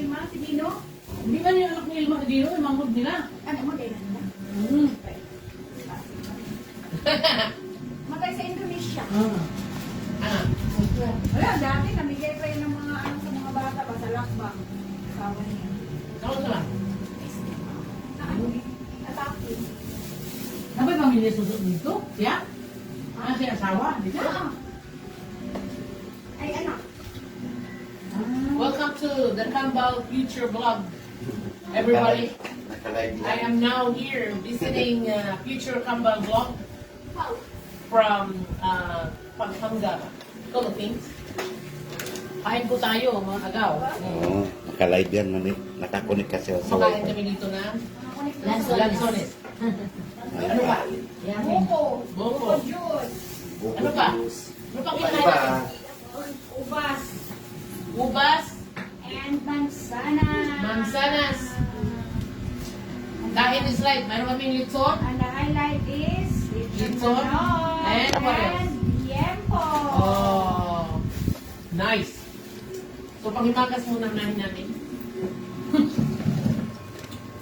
Ilma, si Dino. Hindi ba yung anak ni Ilma si Dino? Yung manghod nila. Ano mo, din nila. Matay sa Indonesia. Ah. Wala, dati namigay pa yun ng mga ano sa mga bata ba sa lakbang. Sawa niya. Saan sila? Atake. Sabay pamilya susot dito? Siya? Ah, siya asawa? Di ba? Ay, anak. Welcome to the Kambal Future Vlog. Everybody, I am now here visiting Future Kambal Vlog from Pampanga, Philippines. Kain po tayo, mga agaw. Oo, nakalive yan. Nakakunik kasi sa Makain wifi. kami dito na Lansones. lansones. Ano pa? Buko. Buko. Juice. Ano pa? Ano pa kinain natin? Ubas. Ubas, And mansanas. mansanas. Kain is right. Mayroon kaming litson. And the highlight is Lechon. And what else? and liempo. Oh, nice. So, panghimagas muna nahin natin.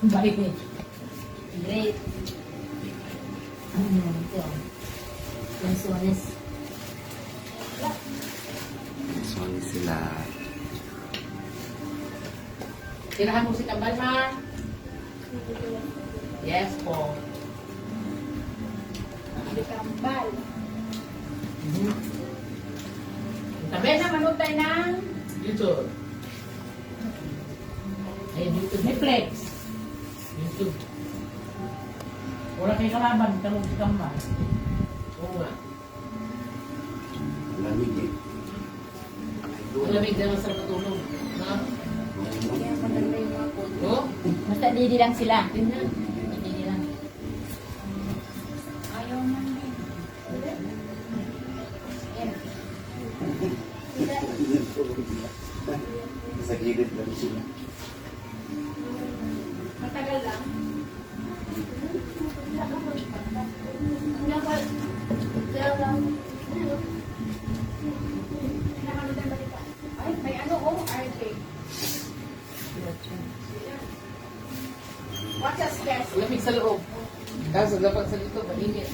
Bait eh. Great. Ito. Lansones. So, sila. Tirahan mo si Kambal, Mar. Yes po. Kambal. Tabi Bes na. na manood tayo ng YouTube. Ayun, YouTube. Netflix. YouTube. Wala kayo kalaban. Talong si Kambal. Oo nga. Lamig eh. Ang lamig na lang sa matulog. Ha? Kaya maganda yung mga food. Oh? Basta didi lang sila. Didi lang. Ayaw man din. Yan. Sa gilid lang sila. Matagal lang. Pinapanood ang balita. Ay, may ano oh, RJ. Watch us, guys. Lamig sa loob. Kaso dapat sa dito, mainit.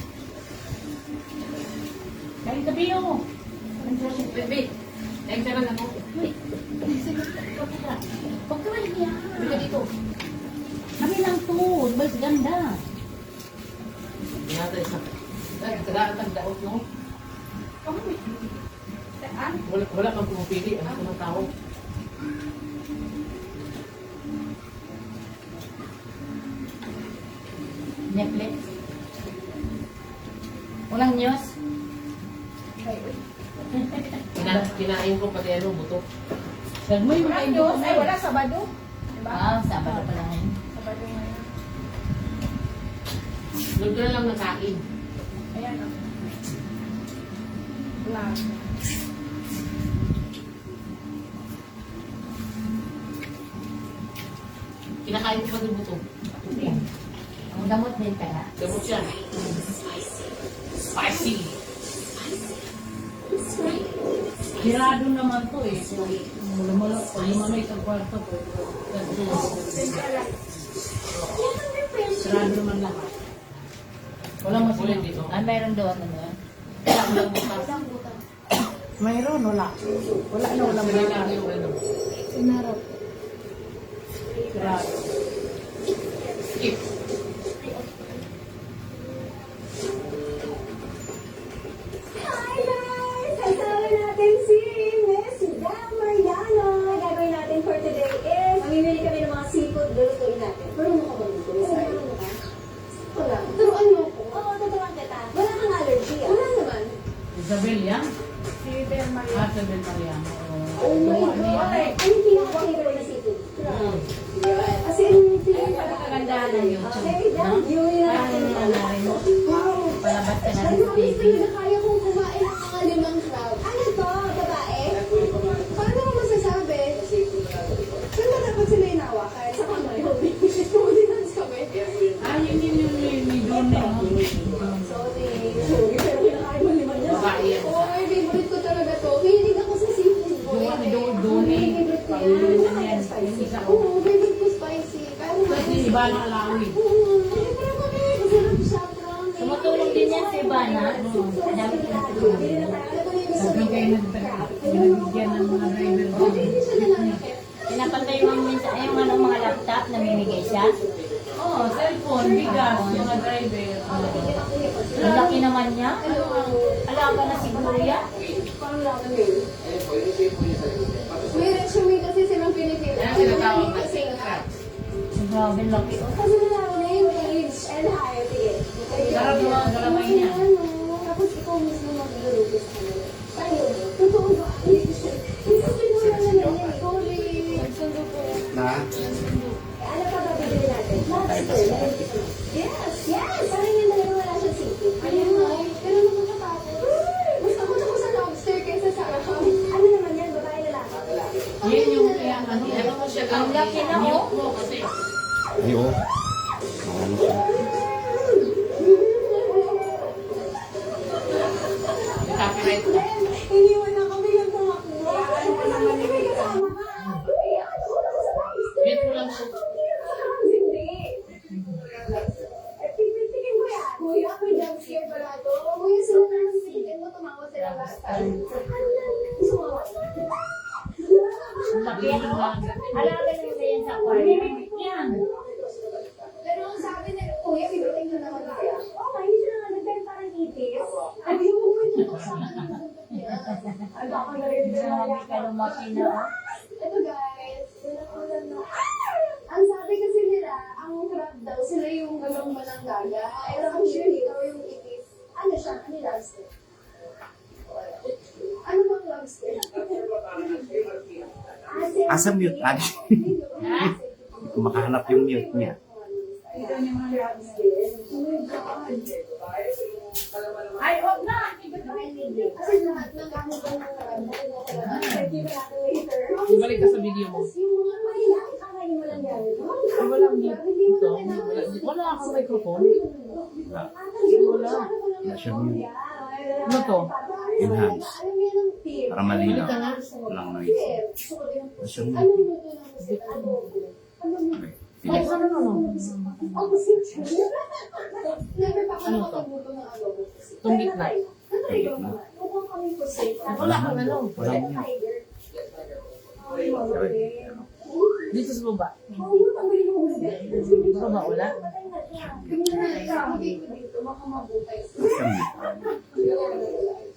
Kaya tabi mo. Wait. Kaya ka lang ako. Wait. Huwag ka mahiya. Hindi ka dito. Kami lang to. Mas ganda. Hindi natin isa. Tagaan tagdaot, no? Saan? Wala kang pumipili. Ano ng tao? Netflix. Walang news. Ay, uy. Kinain ko pati ano, buto. Saan mo yung Wala kain news. doon? Ay, wala Sabado. Diba? Ah, Sabado pala ngayon. Sabado ngayon. Doon ka na lang nakain. Ayan o. Vlog. Kinakain ko pati buto. Ang gamot din kaya. Gamot siya. Spicy. Kirado naman to eh. Lumanoy sa kwarto ko. Kirado naman lahat. Walang Wala masalang. dito. Ah, mayroon doon. Ano? Walang butas. Mayroon, wala. Wala na, wala Wala lang yung ano. Sinarap. Kirado. Skip. Hi guys! Kasama natin si Miss Dam Mariano. Gagawin natin for today is mamimili kami ng mga seafood lulutuin natin. Marunong ka ba luto? Marunong ka? Wala. Turuan mo ako. Oo, tuturuan kita. Wala kang allergy ah? Wala naman. Isabel yan? Si Del Maria. Ah, Isabel Mariano. Oh my God! Ano yung pinaka-favorite na seafood? Yan. As in, Kagandahan ng YouTube. Okay, done. Yun yung Wow! Palabas ka na Ay, sa promise TV. ko na kaya kong kumain ng mga 5 crowd. Ano to? Babae? Paano mo masasabi? Saan ba dapat sila inawakan? Sa kamay. Hindi lang sa kamay. Ah, yun yung doon na. Sorry. Sorry, pero kinakain mo 5 yan. Babae yan. Oo, favorite ko talaga to. Hilig ako sa seafood. Doon eh. Favorite Pag-ilan yan. Yung isa ko. Oo, favorite ko spicy. Pero Kasi iba na alawi. masarap siya, promise. Tumutulong din yan si Ivana. Ang dami tinutulungan. Sabi kayo nagbigyan ng mga driver ko. Pinapantay mo minsan ay yung mga laptop, namimigay siya. Oo, cellphone, bigas, yung mga driver. Ang laki naman niya. Alaga na siguro yan. Parang lang yun. May resume kasi silang Pilipino. Yan ang sinatawag na Kasi secret. Grabe laki. Oh. kasi wala ko na yung age and height. Sarap yung mga galamay niya. Tapos ikaw mismo magluluto sa kanila. Tayo, totoo ba? Isa pinula na yan. Ikaw rin. Nagsundo po. Na? Ano pa ba bibili natin? Lobster. Yes, yes! Parang yung talaga wala siya seafood. Ayun nga. Pero nakakapagod. Mas ako sa lobster kaysa sa ano naman yan? Babae lalaki? Yan yung kaya ano. Ano mo siya Ang laki na Mute oh. mo kasi. Ay, oo. Ano siya? May copyright na. Iniwan na kami ng tumakbo. Ano ka naman may kasama ka? Uy, ako lang sa lobster. Mute mo lang siya. Hindi. Tingin ko yan. Kuya, may jump scare pala to. Kuya, sila na lang tingin mo, tumawa sila last time. Sumawa. Laki na oh. Alaga na yan sa aquarium. Yan. Pero ang sabi nila, kuya, bibiting ko naman kaya. Okay, hindi sila nagpapay parang itis. Ay, yung umuwi sa akin. Ay, baka narinig na Grabe ka lumaki na oh. Ito guys, ang sabi kasi nila, ang crab daw, sila yung galong mananggaga. Pero ang sure ikaw yung itis. Ano siya? Ano yung lobster? Ano bang lobster? Asa mute? Adi. Makahanap yung mute niya. Ito yung mga lobster. Oh my God. Ay, huwag na! Kasi lahat ng gamit ko ng crab, hindi ko natin later. Ibalik ka sa video mo. Yung mga mahilang, kakain mo lang yan. Ay, walang mute dito. Wala akong microphone. Wala siya mute. Ano to? Enhance. Para malinaw. Walang noise. Wala siya mute. Ay, ano, ano? Ano to? Itong gitna. Gitna. Wala kang ano. Walang mute. Dito sa baba. Baba, wala. Wala siya mute.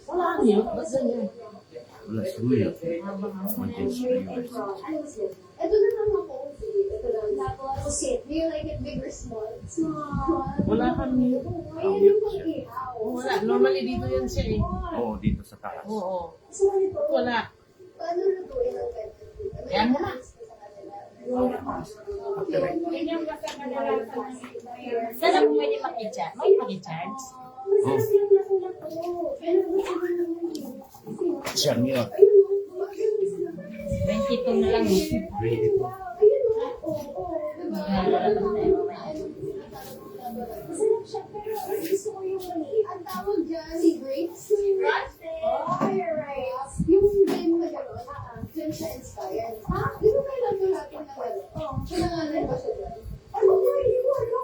Wala kang mute. Ba't ganyan? Wala siya mute. Content viewers. Ito na lang ako. Ito lang. Tapos, do you like it big or small? Small. Wala kang mute. Ayan yung pag-ihaw. Wala. Normally dito yan siya eh. Oo, dito sa taas. Oo. So, ito. Wala. Paano lutuin ang pet? Yan mo na. Copyright. Saan ako pwede makicharge? May makicharge? Masarap yung lako-lako. Pero Siya mute. 22 na lang eh. Ready po. ayun o. Oo. Diba? Masarap siya, pero gusto ko yung maliit. Ang tawag dyan, si grapes. Oh, you're right. Yung game na gano'n, dyan siya inspired. Ha? Di ba kailan ko natin na gano'n? Oo. Pinangalan ba siya dyan? Ano ba hindi ko ano?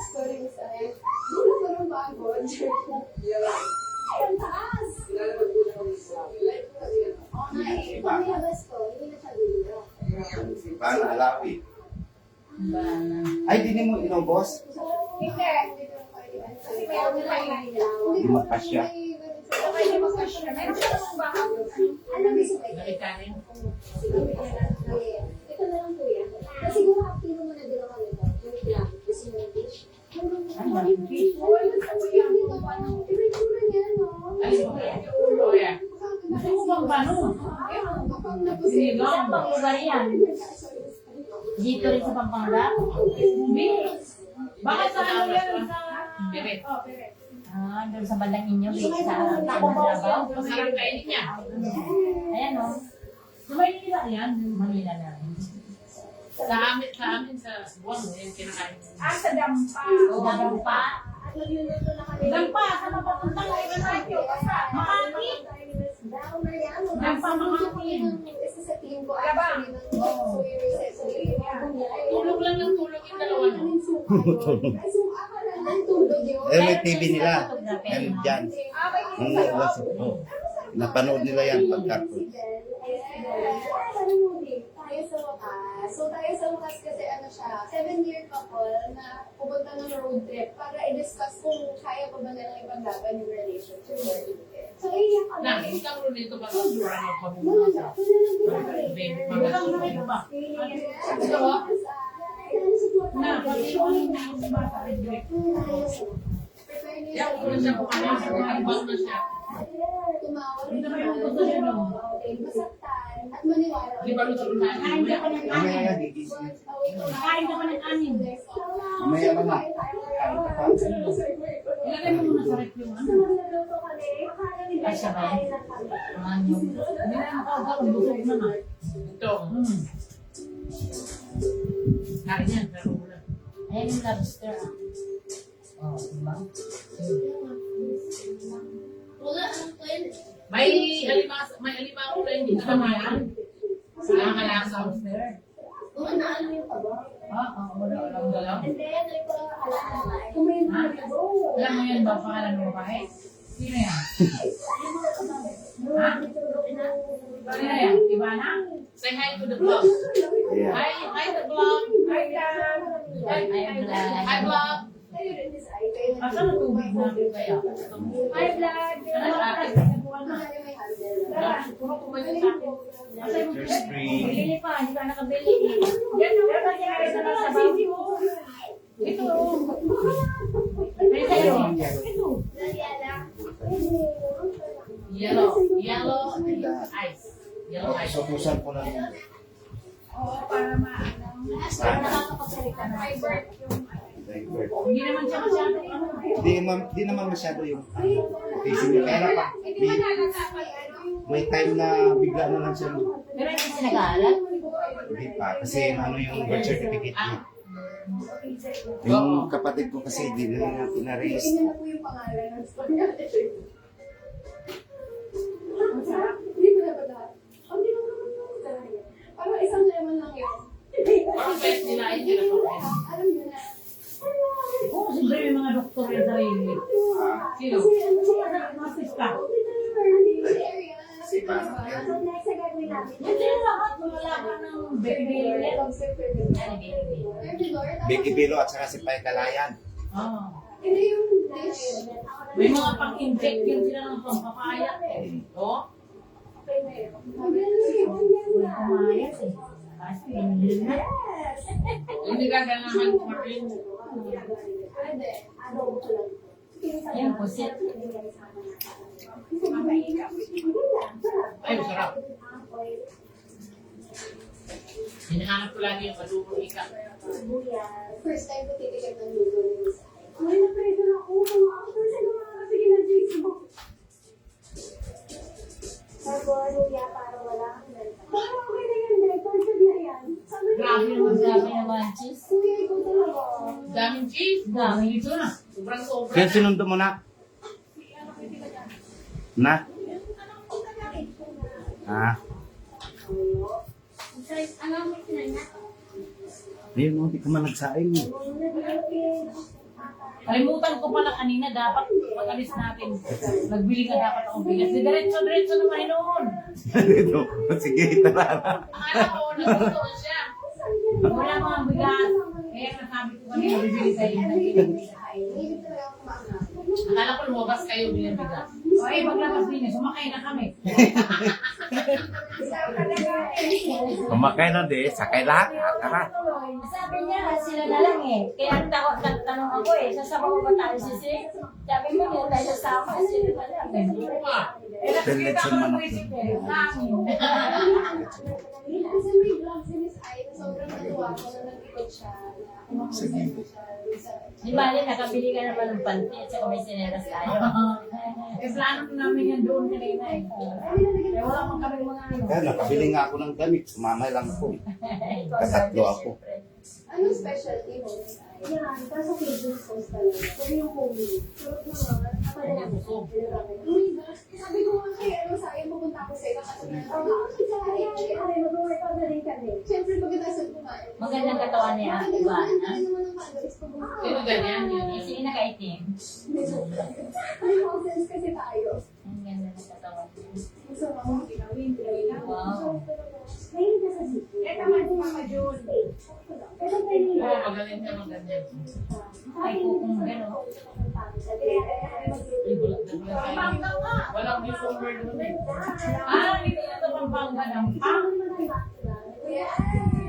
Story inspired. Wala pa rin bago. Ay, ang taas! Oo nga eh. Pag nilabas ko, hindi na siya dito. Paano alawi? Ay, di mo inubos? Hindi. Hindi magkasya. Pwede magkasya. Meron ka namang baka. Ano gusto mo? Nakikanin. Ito na lang kuya. Kasi kung makapino mo na din ako nito, yung lang, gusto mo yung fish. Yung fish? Oo, gusto mo yan. Ito niya, no? Ay, ulo yan. Gusto mo bang paano? Saan pang lugar yan? Dito rin sa Pampanga? Hindi. Bakit sa ano yan? Sa... Birit. Ah, doon sa bandang inyo, sa Davao. Masarap kainin niya. Ayan o. Sa Maynila yan. Manila na rin. Sa amin sa buwan, yung kinakain. Ah, sa dampa. Dampa. At magluluto na kami. Dampa, saan na papunta? Makati. Dao Mariano. Ang pamakain. Isa sa team ko actually ng Sawyer Necessary. Tulog lang ng tulog yung dalawa no? Ay, so ako lang ng tulog yun. Eh, may TV nila. Meron dyan. Ang naglas ito. Napanood nila yan pagkarton. Tayo sa wakas. So tayo sa wakas kasi ano siya, 7-year couple na pupunta ng road trip para i-discuss kung kaya pa ba nilang ipaglaban yung relationship or hindi. So iiyak kami. Nakita ko rin ito ba? Ano pa mo? Babe, Walang nakita ba? Na, pati yung bata ay direct. Yan, kung siya kumain, ibang na siya. Tumawag Hindi naman yung gusto niya, no? masaktan at maniwala. Di ba gusto ko Kain ka pa ng Mamaya anim. yan, gigising. Kain ka pa ng anim. Mamaya naman. Kain ka pa. Ilagay mo muna sa rep yung ano. Ay, siya ba? Ano? Hindi na makakagawa, busog na nga. Ito. Kain yan, pero wala. Ayan yung lobster. Oh, diba? May alimango na hindi na naman. Nakakalasa. Kung ano yung taba. Wala alam galaw. And then, kung may Alam mo yan ba pangalan ng babae? Sino yan? Sino yan? Ivana? Say hi to the vlog. Yeah. Hi the vlog. Hi, Dan! Hi vlog. Asan ang tubig natin kaya? Hi, vlog! Puro kumain sa akin. Asan yung There's three. Bili pa, hindi ka nakabili. Yan, pero kasi kaya sa nasa baby mo. Ito. May sa'yo. Ito. Yellow ice. Yellow ice. Supusan ko lang yun. Oo, para maano. Nakakapagsalita na. Divert. Hindi naman siya masyado ano. Di naman masyado yung pacing niya. Kaya lang pa, may time na bigla na lang siya. Pero hindi siya nag-aaral. Hindi pa. Kasi ano yung birth certificate niya. Yung kapatid ko kasi di na nga pinaregister. Tingnan na po yung pangalan ng store natin. Hindi mo na ba lahat? Hindi mo naman yung talaga. Parang isang lemon lang yun. Parang best nila ay hindi na pakain. Alam nyo na. Oo, siyempre may mga doktor yan sa sarili. Sino? Mga sista. Si Pa. So next na gagawin natin. Hindi lahat. Wala ka ng baby. Becky Bilo at saka si Pai Kalayan. Hindi yung dish. May mga pang-inject yun sila ng pampapayat eh. Oh? Wala kumayat eh. Kasi pinili na. Hindi ka ganahan kumain. Pwede. Adobo ko lang. Ayun, pusit. Ay, masarap. Hinahanap ko lagi yung madumong ika. First time ko titikim ng luto ni Miss Ay. Ay, na-pressure ako. Mga actors ay nakakasige ng Facebook. Tapos, luya para wala kang benta. Parang okay na yan, director. Sabi na yan. Sabi na Grabe yan. naman Grabe naman, cheese. Kuya, ikaw talaga. Daming cheese. Dami. Ito na. Sobrang sobra. Kaya sinundo mo na? Na? Ah. Ayun, hindi ko man nagsaing. Kalimutan ko pala kanina, dapat pag-alis natin, nagbili ka dapat akong bigas. Diretso naman noon. Dito. Sige, tara. Akala ko, nagluto siya. Wala mga bigas. Kaya nasabi ko kanina, bibili kayo. Hindi talaga ako maangat. Akala ko lumabas kayo din bigas. O eh, paglabas din eh, sumakay na kami. Kumakay na di, sakay lahat. Tara. Sabi niya, sila na lang eh. Kaya tanong ako eh, sasama ko ba tayo sisi? Sabi mo, hindi tayo sasama, sila na lang. Oo nga. Eh, nakikita ko ng visit eh. Kasi may vlog si Miss Ay na sobrang natuwa ko na nag-ikot siya. Sige. Di ba, nakabili ka naman ng panty at saka may sinelas tayo. Eh, plano namin yan doon kanina eh. Eh, wala man kami mga ano. Kaya nakabili nga ako ng damit. Sumama lang ako. Katatlo ako. Anong specialty mo? Yan, kaso Cajun sauce talaga. Pero yung homemade. Sarap naman. Busog. Sabi ko nga kay sayang pupunta ako sa iba kasi mag-workout na rin kami. Siyempre, pagkatapos kumain. Magandang katawan niya, diba? Sino ganyan? Yung sino nakaitim? May houses kasi tayo. Ang ganda ng katawan niya. So, mga ginawin lang. Wow. Ngayon ka sa city. Eh, naman si Mama June. Pero pwede Oo, magaling ka mag-ganyan. Ay, kung gano'n. Ay, Pampanga nga. walang cucumber doon eh. Hindi na ito Pampanga ng pang. Yes!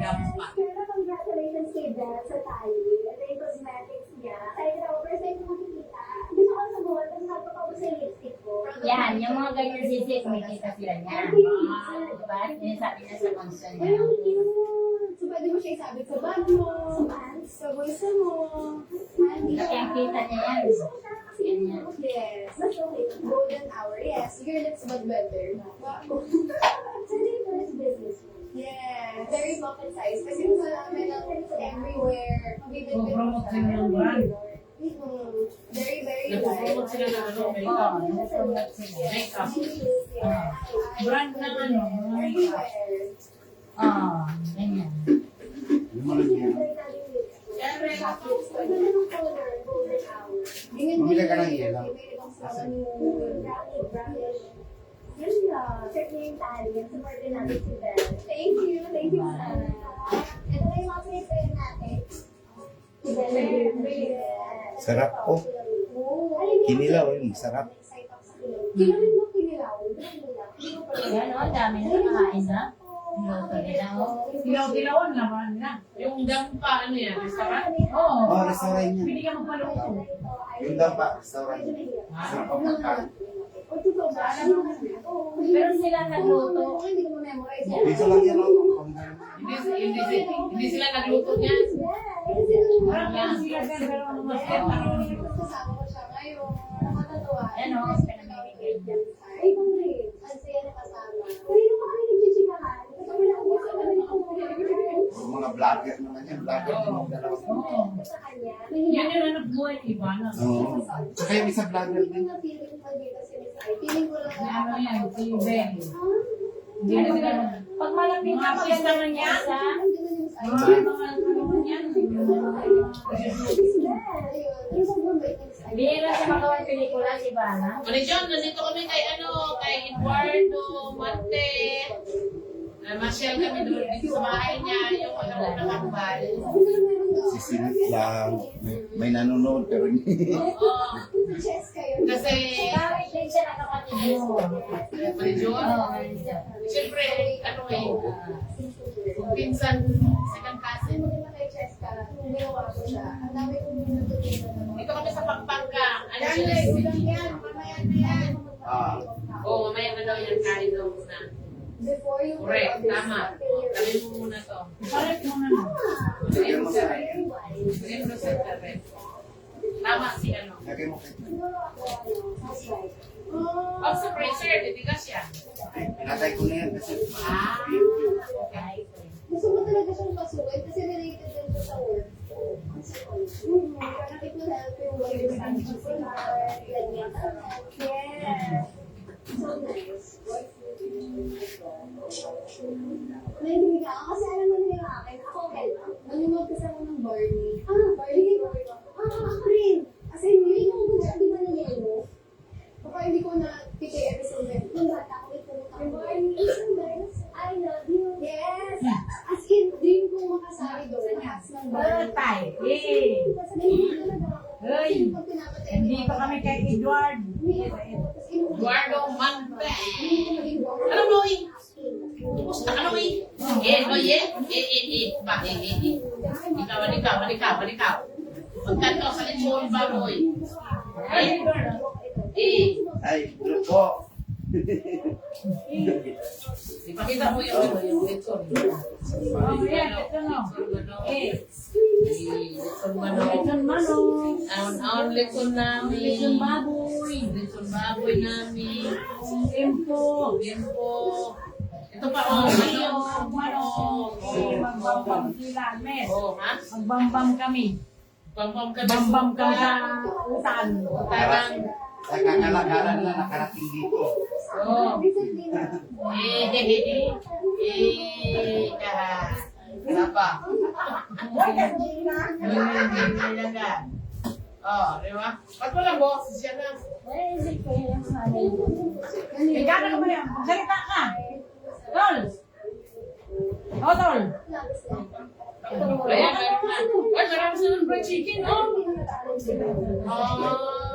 Gampa. Pero congratulations kay Beth sa tayo. Ito yung cosmetics niya. Kahit ako, first time ko makikita. Gusto ko sa buwan, kasi nagpapabos sa lipstick ko. Yan, yung mga ganyan sisik, may kita sila niyan. Diba? Sinasabi niya sa function niya. Ay, ang cute! So, pwede mo siya isabit sa bag mo, sa pants, sa bulsa mo. Nakikita niya yan. Ganyan. Yes. Mas okay. Golden hour. Yes. Your lips but better. Wow. So, yung first business mo. Yes. Very pocket size. Kasi gusto namin ng everywhere. Promote sila ng brand. Very, very Nag-promote sila ng ano, makeup. Oo, nag-promote sila. Makeup. Brand na ano, Everywhere. ganyan. Yung mga niya. Bumili ka ng yelo. Thank you. Thank you, Sana. Ito na yung mga pinipin natin. Sarap po. Kinilaw yun, masarap. Kilawin mo kinilaw. Yan o, dami na nakakain na. Luto nila o. Kilaw-kilawan naman na. Yung dampa, ano yan? Restaurant? Oo. Oh, restaurant niya. Pwede ka magpaluto. Yung dampa, restaurant. Sarap ang pagkain. Pero sila nagluto. Hindi ko ma-memorize. Dito lang yan, oh. Hindi sila nagluto niya. Parang yan sila pero mas Kasama ko siya ngayon. Nakakatawa. Yan o, pinamimigay niya. Ay, congrats. Ang saya na kasama. Kanino pa kami nagchichikahan? Kasi kami naubusan kami ng Yung mga vlogger naman yan, vlogger naman dalawa. sa kanya. yan yung anak buhay, iba na. Oo. Tsaka yung isa vlogger din. Feeling ko dito si Miss Ai. Feeling ko lang. Ano yan, si Ben. Hindi Ano na sila? sila. Pag malapit na maganda man yan, sa Mga ano man yan. bihira sa magawang pelikula si Bana. Ano John, nandito kami kay Eduardo Mante. Masyal kami doon dito sa bahay niya, yung nakakambal. Sisingit lang. May nanonood pero hindi. Oo. Kasi, Bakit din siya nakapatid mo? Mari John, siyempre, ano eh, pinsan, second cousin. Dito kami sa Pampanga. Ano sila? Ah, Oo, mamaya na daw yan kain daw muna. Correct, tama. Kami mo muna to. Palit mo na lang. lagyan mo sa Bigyan mo sa internet. Tama si ano. lagyan mo kay. Oh, sa freezer, titigas yan. Ay, pinatay ko na yan kasi. Gusto mo talaga siyang pasukin kasi related din to sa work. Parang it will help you with your ganyan. Yes. So nice. Naiintindihan ako kasi alam mo nila akin. Ako, nanonood kasi ako ng Barney. Barney? Ako rin. Kasi hindi ko hindi ba na yellow? Baka hindi ko na pikay episode na. Nung bata ako, ipunta ko. Barney is so nice. I love you. Yes! As in, dream ko makasali doon. Sa cast ng Barney. Tay. Eh. Kasi hindi ko talaga ako. Hoy. Kasi pag pinapatay Hindi pa kami kay Edward. Eduardo Mante. Ano mo eh? Kumusta ka naman eh? Ba, Ikaw. Magkanto sa lechon baboy. Ay, group po. Ipakita mo yung lechon. Oh, yan, ito no. Eh. Lechon manok. Ang lechon namin. Lechon baboy. Lechon baboy namin. Tempo. Bimbo. Ito Ito pa, oh. Magbambam sila, mes. Oh, ha? Magbambam kami. Bambam ka Bambam kami sa utan. Tarang. Sa kakalagalan na nakarating dito. Oh. Apa? Oh, di ba? Ba't walang boses siya na? Naisip ko yung ano. Ikaw na naman yan. Salita ka. Tol. O, Tol. Ayan, meron na. Ay, marami silang fried chicken, oh.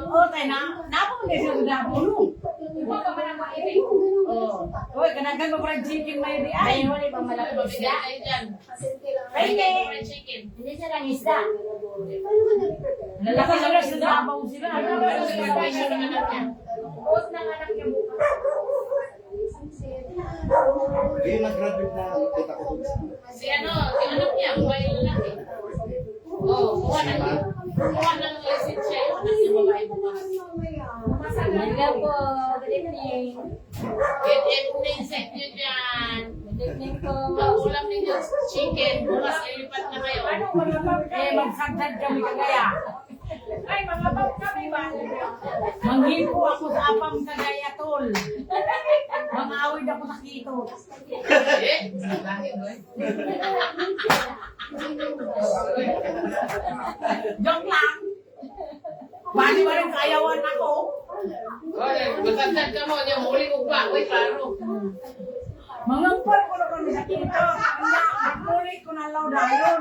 O, tayo na. Napamagay siya sa dapulo. Oh. Uy, kanagan mo fried chicken may di Ay, ay. wala pang malaki Mabigyan isda. tayo dyan. Hindi. Fried chicken. Hindi siya lang isda. Lalaki sa dabaw sila. Pero sa preparation ng anak niya. Buot ng anak niya bukas. Yung nag-graduate na kita ko dun sa Si ano, yung anak niya, babae lalaki. Oh, kuha ng lisensya yung anak niya, babae bukas. Hello po. Good evening. Good evening sa inyo dyan. Good evening po. Ang ulam ninyo, chicken. Bukas ilipat na kayo. Eh, magsagdad kami kagaya. Ay, mga bab kami ba? Manghipo ako sa apam kagaya, Tol. Mga awid ako sa kito. Eh, dahil ba? Joke lang. Bali ba rin kayawan ako? Oy, matagdag ka mo, yung huling ugba. Uy, klaro. Mangampal ko na kami sa kito. Kaya, magmulit ko na law dayon.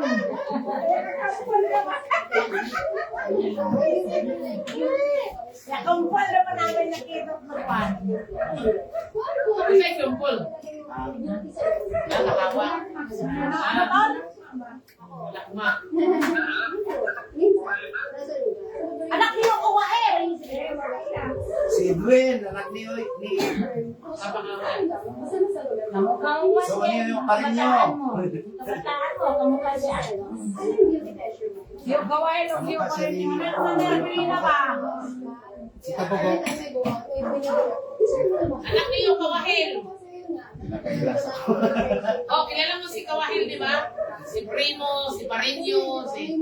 Nakampal naman namin na kito ng pan. Kasi kumpul. Nakakawa. Ano, Tol? Lakma. Anak niyo ko eh. si Edwin, anak ni Kapakawa. Kamukha mo ba So, siya? ano yung parin nyo? Kabataan mo, kamukha siya. Yung gawain, yung pa rin yung nangyari ba? Si Tabogo. Anak niyo, Kawahil. Nakailas ako. Oh, kilala mo si Kawahil, di ba? Si Primo, si Parinyo, si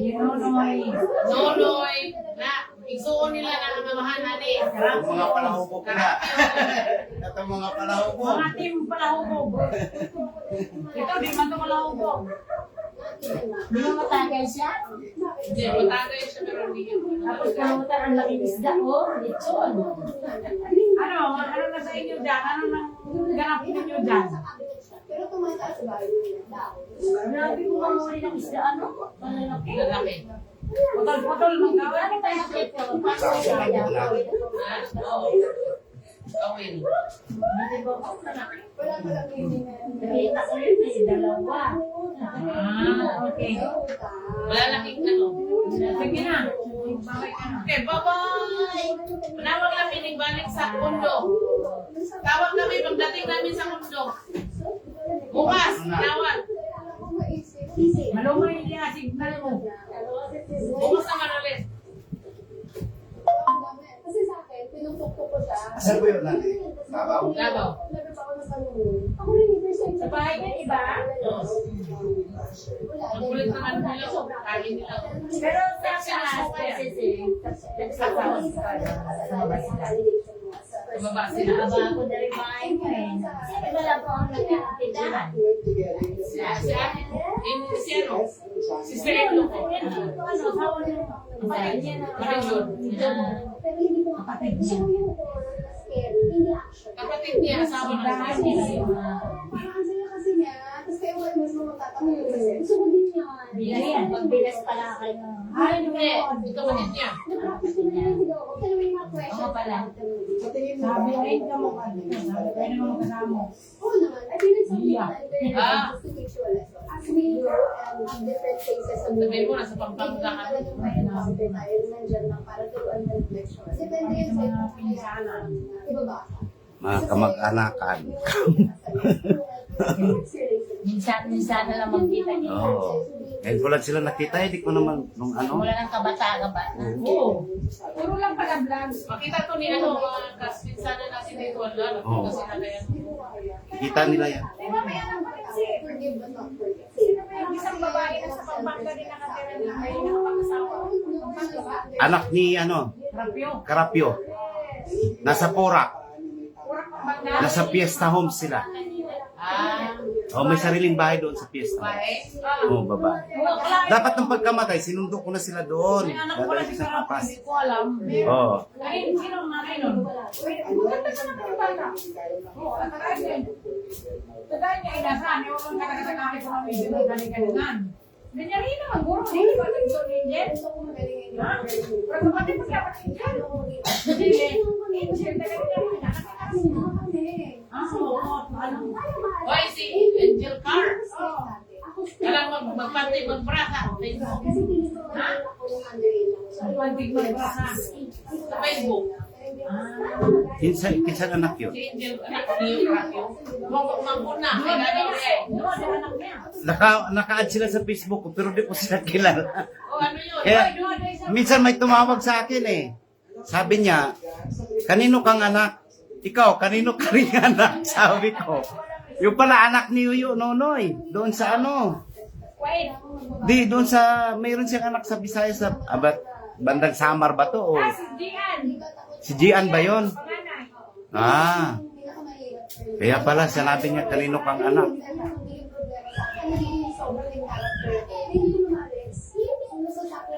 Yun, Nonoy. Na, igsuon nila na ang amahan natin. Ang mga palahubog na. At ang mga palahubog. mga team pala hubog. Ito, di man ito pala hubog. Di mo matagay siya? Hindi, matagay siya pero hindi yun. Tapos kamutan ang laking isda ko. Lechon. Ano na sa inyo dyan? Ano nang ganap ninyo dyan? Pero tumataas ba yun? Grabe ko mamuli ng isda. Ano? Malalaki. Lalaki. Putol-putol, magkawin. Ano tayo nakita? Sa palahubog na. Oo. Kawil. Hindi ba ako malaki? Wala ka lang yun. Nakita ko yun eh. Dalawa. Okay. Malalaking ano. Sige na. Baway ka na. Okay, bye-bye! Manawag kami ning balik sa Mundo. Tawag kami pagdating namin sa Mundo. Bukas, tawag. Malumay niya, signal mo. Bukas naman ulit. Kasi sa akin, pinupukpok ko siya. Asan po yun natin? Tabaw? Labaw. Lalo pa ako nagtanong. Ako rin, first time Sa bahay niya, iba? Magkulit naman nila. Kain nila. Pero sa taas, kasi nagsasawa sa baba sila. Baba sila. Aba ako na rin bahay mo eh. Sino ba lang po ang nagkakitindahan? Si ano? Si Sereno ko. Ano, asawa niya? Kapatid niya na. Marinyon. Pero hindi ko makapatid niya. Yung horror na scary, hindi action. Kapatid niya, asawa ng Bahay nila yung mga... Parang ang saya kasi niya. Tapos kayo wala mismo magtatanong yung kasi. Gusto ko din yan. Bilas yan. Magbilas pala kayo. Ay, Hindi, yung kapatid niya. Nag-practice ko na yan. Ako pero may mga question. Oo pala. sabi ay ka mo ka. Sabi tayo naman kasama. Oo naman. I think it's something Yeah. that I learned Ah. just to teach you a lesson. As we grow and have different phases of Sabihin mo, nasa Pampanga ka. Talagang may positive tayo nandiyan lang para turuan ng reflection. Depende yun sa Mga pinsanan. ibabasa. Mga kamag-anakan. Minsan na lang magkita niyo. Oo. Ngayon ko lang sila nakita, hindi ko naman nung ano. Wala nang kabataan ba? Oo. Puro lang pala vlogs. Makita to ni ano, mga kaspinsana natin dito. Wala, Oo. kasi na kaya. Makikita nila yan. Di ba may anak pa rin si Forgive but not forget. Sino ba yung isang babae na sa Pampanga din nakatira na may nakapag-asawa? Pampanga ba? Anak ni Rapyo. Carapio. Nasa Porac. Pura Pampanga? Nasa Fiesta Homes sila. Ah, Oh, may sariling bahay doon sa Fiesta. bae. Oh, babae. Dapat nung pagkamatay, sinundo ko na sila doon. May anak ko lang Dadalhin si sa Karapyo, kapas. hindi ko alam. Oh. Ay, sino ang nanay nun? Maganda ka naman yung bata. Oo, nakakain din. Tagay niya inasaan, yung mga nakasakari ko kami, yung galing-galingan. Ganyan rin naman, guro. Hindi ba rin doon, Angel? Gusto ko magaling yun. Ha? Pero kapatid mo siya, Angel. Hindi. Angel, talaga niya. Ah, oo. Ano? Hoy, si Angel Carr. Oo. Kailangan magpantay, magbrasa. Facebook. Kasi pinis ko Ha? ako yung underage lang. So, Ang pantig magbasa. Sa Facebook. Kinsang anak yun. Si Angel, anak niyo, Rapio. Mangkuna, may gano'n rin. Doon, yung anak niya. Naka-add sila sa Facebook ko, pero di ko sila kilala. O ano yun? Kaya, minsan may tumawag sa akin eh. Sabi niya, kanino kang anak? Ikaw, kanino ka rin anak? Sabi ko. Yung pala anak ni Yuyo Nonoy. Doon sa ano. Wait. Di, doon sa, mayroon siyang anak sa Visayas sa bandang Samar ba to? O, Si Gian. si Gian ba yun? Panganay. Ah, pinakamahirap. kaya pala sinabi niya kanino kang anak. Sobrang yung character. Hindi yung Alex.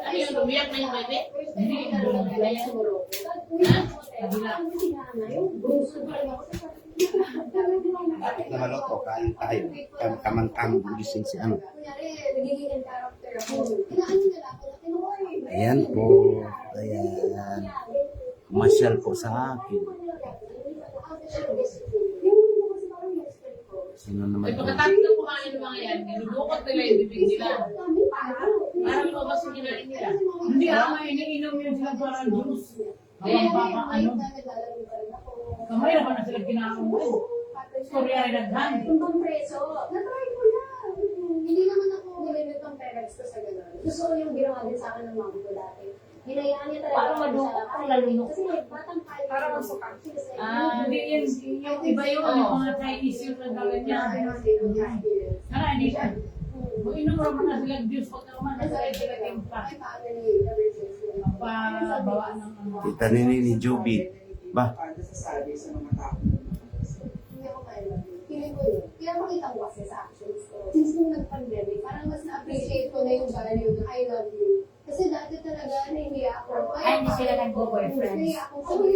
Ano yun, umiyak na yung bebe? Hindi, kaya siguro. Bakit naman to? Kain tayo. Kamantang gising si ano. Kunyari, nagiging character ako. Inaano nila ako na kinuha eh. Ayan po. Ayan. Masyal po sa akin. Sino naman Ay, po? pagkatapos ng kumain ng mga yan, dinudukot nila yung bibig nila. Parang lumabas yung kinain nila. Hindi ako iniinom yun sila parang juice. Ang baka ano. Kamay naman na sila kinakamuin. Storya rin naghan. Tumbang preso. Na-try ko na. Hindi naman ako nilimit ng parents ko sa gano'n. Gusto ko yung ginawa din sa akin ng mama ko dati. Hinayaan niya talaga. Parang ako madukot sa- ang lalunok. Kasi batang kaya. Para masuka. Hindi yun, yung iba yun, yung mga Chinese yung nagawin niya. Kaya hindi siya. Kung inom naman na sila juice, pag naman na sila ilagay pa. Pabawaan ng ano. Kita ni Joby. Ba? Feeling ko yun. Kaya makita ko kasi sa actions ko. Since nung nag-pandemic, parang mas na-appreciate ko na yung value na I love you. Kasi dati talaga, nahihiya ako. Ay, hindi sila nagbo-boyfriend. Nahihiya ako. Sabi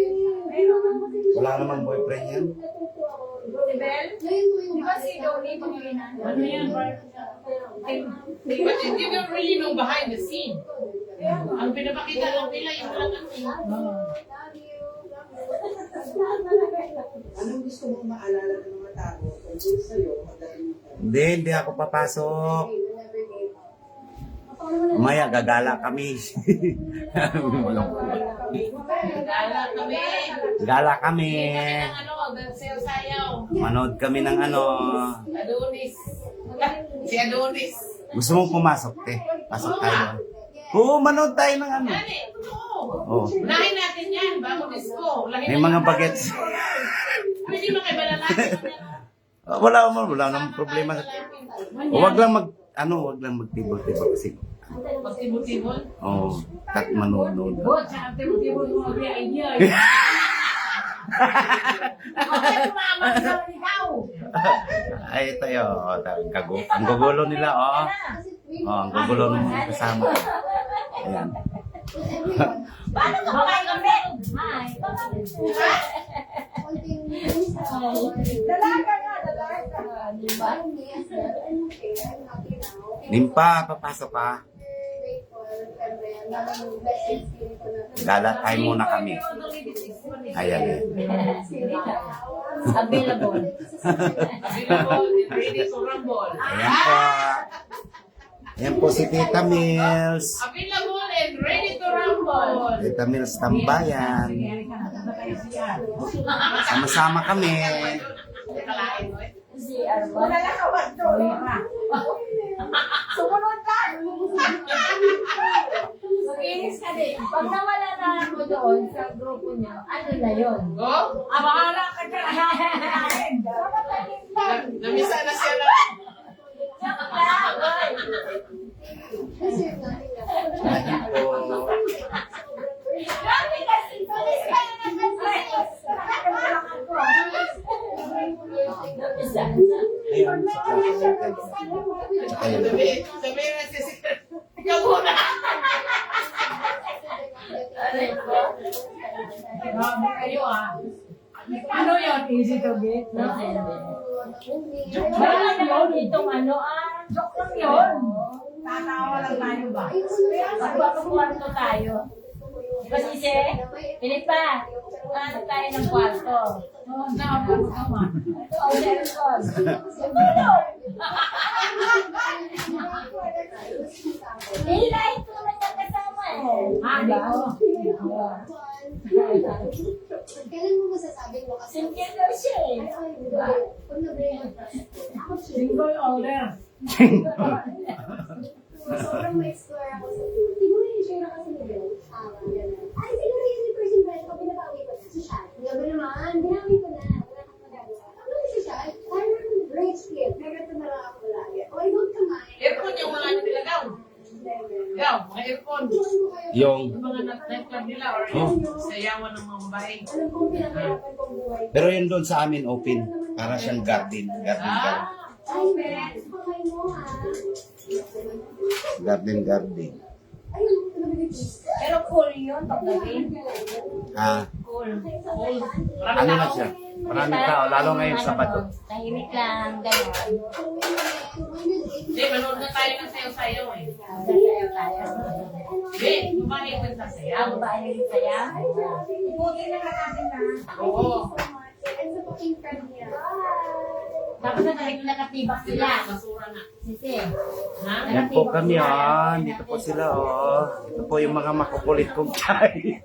Wala namang boyfriend yan. natuto ako. Si Bel? Ngayon ko yung Di ba si Donnie Pangilinan? Ano yan, Bart? But you don't really know behind the scene. Ang pinapakita lang nila yung talagang Anong gusto mong maalala ng mga tao tungkol sa'yo Hindi ako papasok. Umaya, gagala kami. gala kami. Gala kami. Kami ng ano, sayaw-sayaw. Manood kami ng ano. Adonis. Si Adonis. Gusto mong pumasok, te? Pasok tayo. Oo, manood tayo ng ano. Yan eh, totoo. Oh. Unahin natin yan, bago disco. Lahin May mga bagets. Hindi ba kayo malalaki? Wala namang problema. Huwag lang wag lang magtibol-tibol kasi. Magtibol-tibol. Oh, kat manonood. Bot, sa aktibo-tibo yung mga idea. Bakit tumama ka naman ikaw? Ay, ito yun. Ang gugulo nila, oh. Oh, ang gugulo ng mga kasama. Ayan. Paano ka kumain kami? Hi. Dalaga nga, dalaga. Di ba? Limpa, papasok ka. Gala time muna kami. Ayan. Available. Available and ready to rumble. Ayan po. Ayan po si Tita Mills. Available and ready to rumble. Tita Mills Tambayan. Sama-sama kami. Kalain mo eh. Si Arman. Nalakawag doon. Sumunod lang. Makinis ka din. Pag nawala na ako doon sa grupo niyo, ano na yun? Oh? Bahala ka dyan. Nabisa na siya na. Ayun po. Grabe kasi, tulis ka na Nabisa na. Ayun, sa plastic. Ayun. Sabi na si Sir. Ikaw muna. Aray ko. Grabe kayo ah. Ano yun? Easy to get? No? Wala naman ditong ano Joke lang yun. Tatawa lang tayo ba? magpapakwarto tayo. Diba sisi? Pilipa, hanap tayo ng kwarto. Oo, naman. Oh, cellphone. Daylight ko naman yung kasama eh. Ah, di ko. Kailan mo masasabing wakas? Single daw siya eh. Pag na-break Single order. sobrang ma-explore ako sa food. Siguro yung share na kasi nila. Ganun. Ay, siguro yun yung person friend ko, binabawi ko na. Si Shad. Gabi naman, binawi ko na. Wala kang magagawa. Ano si Shad? Parang rich kid. Nagato na lang ako lagi. O, I don't kumain. Aircon yung mga nilagaw. Ikaw, mga aircon. Yung, Yung mga nightclub nila or Oh. yung sayawan ng mga babae. Alam kong pinakahirapan kong buhay. pero yun doon sa amin open. Para siyang garden. Garden. Ay, parents, pakay mo ha. Garden. Ayun, ano ba yung cheese? Pero cool yun, paggabi. Ah, Cool. ano na siya? Maraming tao, lalo ngayon Sabado. Tahimik lang, gano'n. Hindi, manood na tayo ng sayaw-sayaw eh. Sasayaw tayo. Hindi, kumain ka sa sayaw. Ang babae yung saya. Oo. And sa fucking friend niya. Tapos nakatibak sila. Basura na. Sisi. Ha? Yan po kami, dito po sila, Ito po yung mga makukulit kong chay.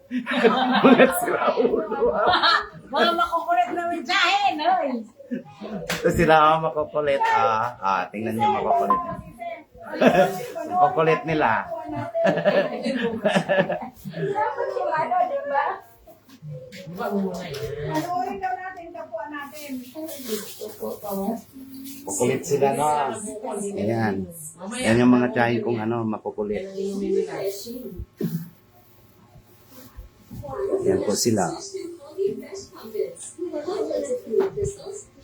Mga sila ulo, Mga makukulit na mensahe, no? Ito sila, makukulit, tingnan niyo makukulit. Makukulit nila. Dapat yung ano, di ba? Di ba umuna yan? Panoorin daw natin, kapuan natin. Makukulit sila, no? Ayan. Yan yung mga chay kong makukulit. Yan po sila.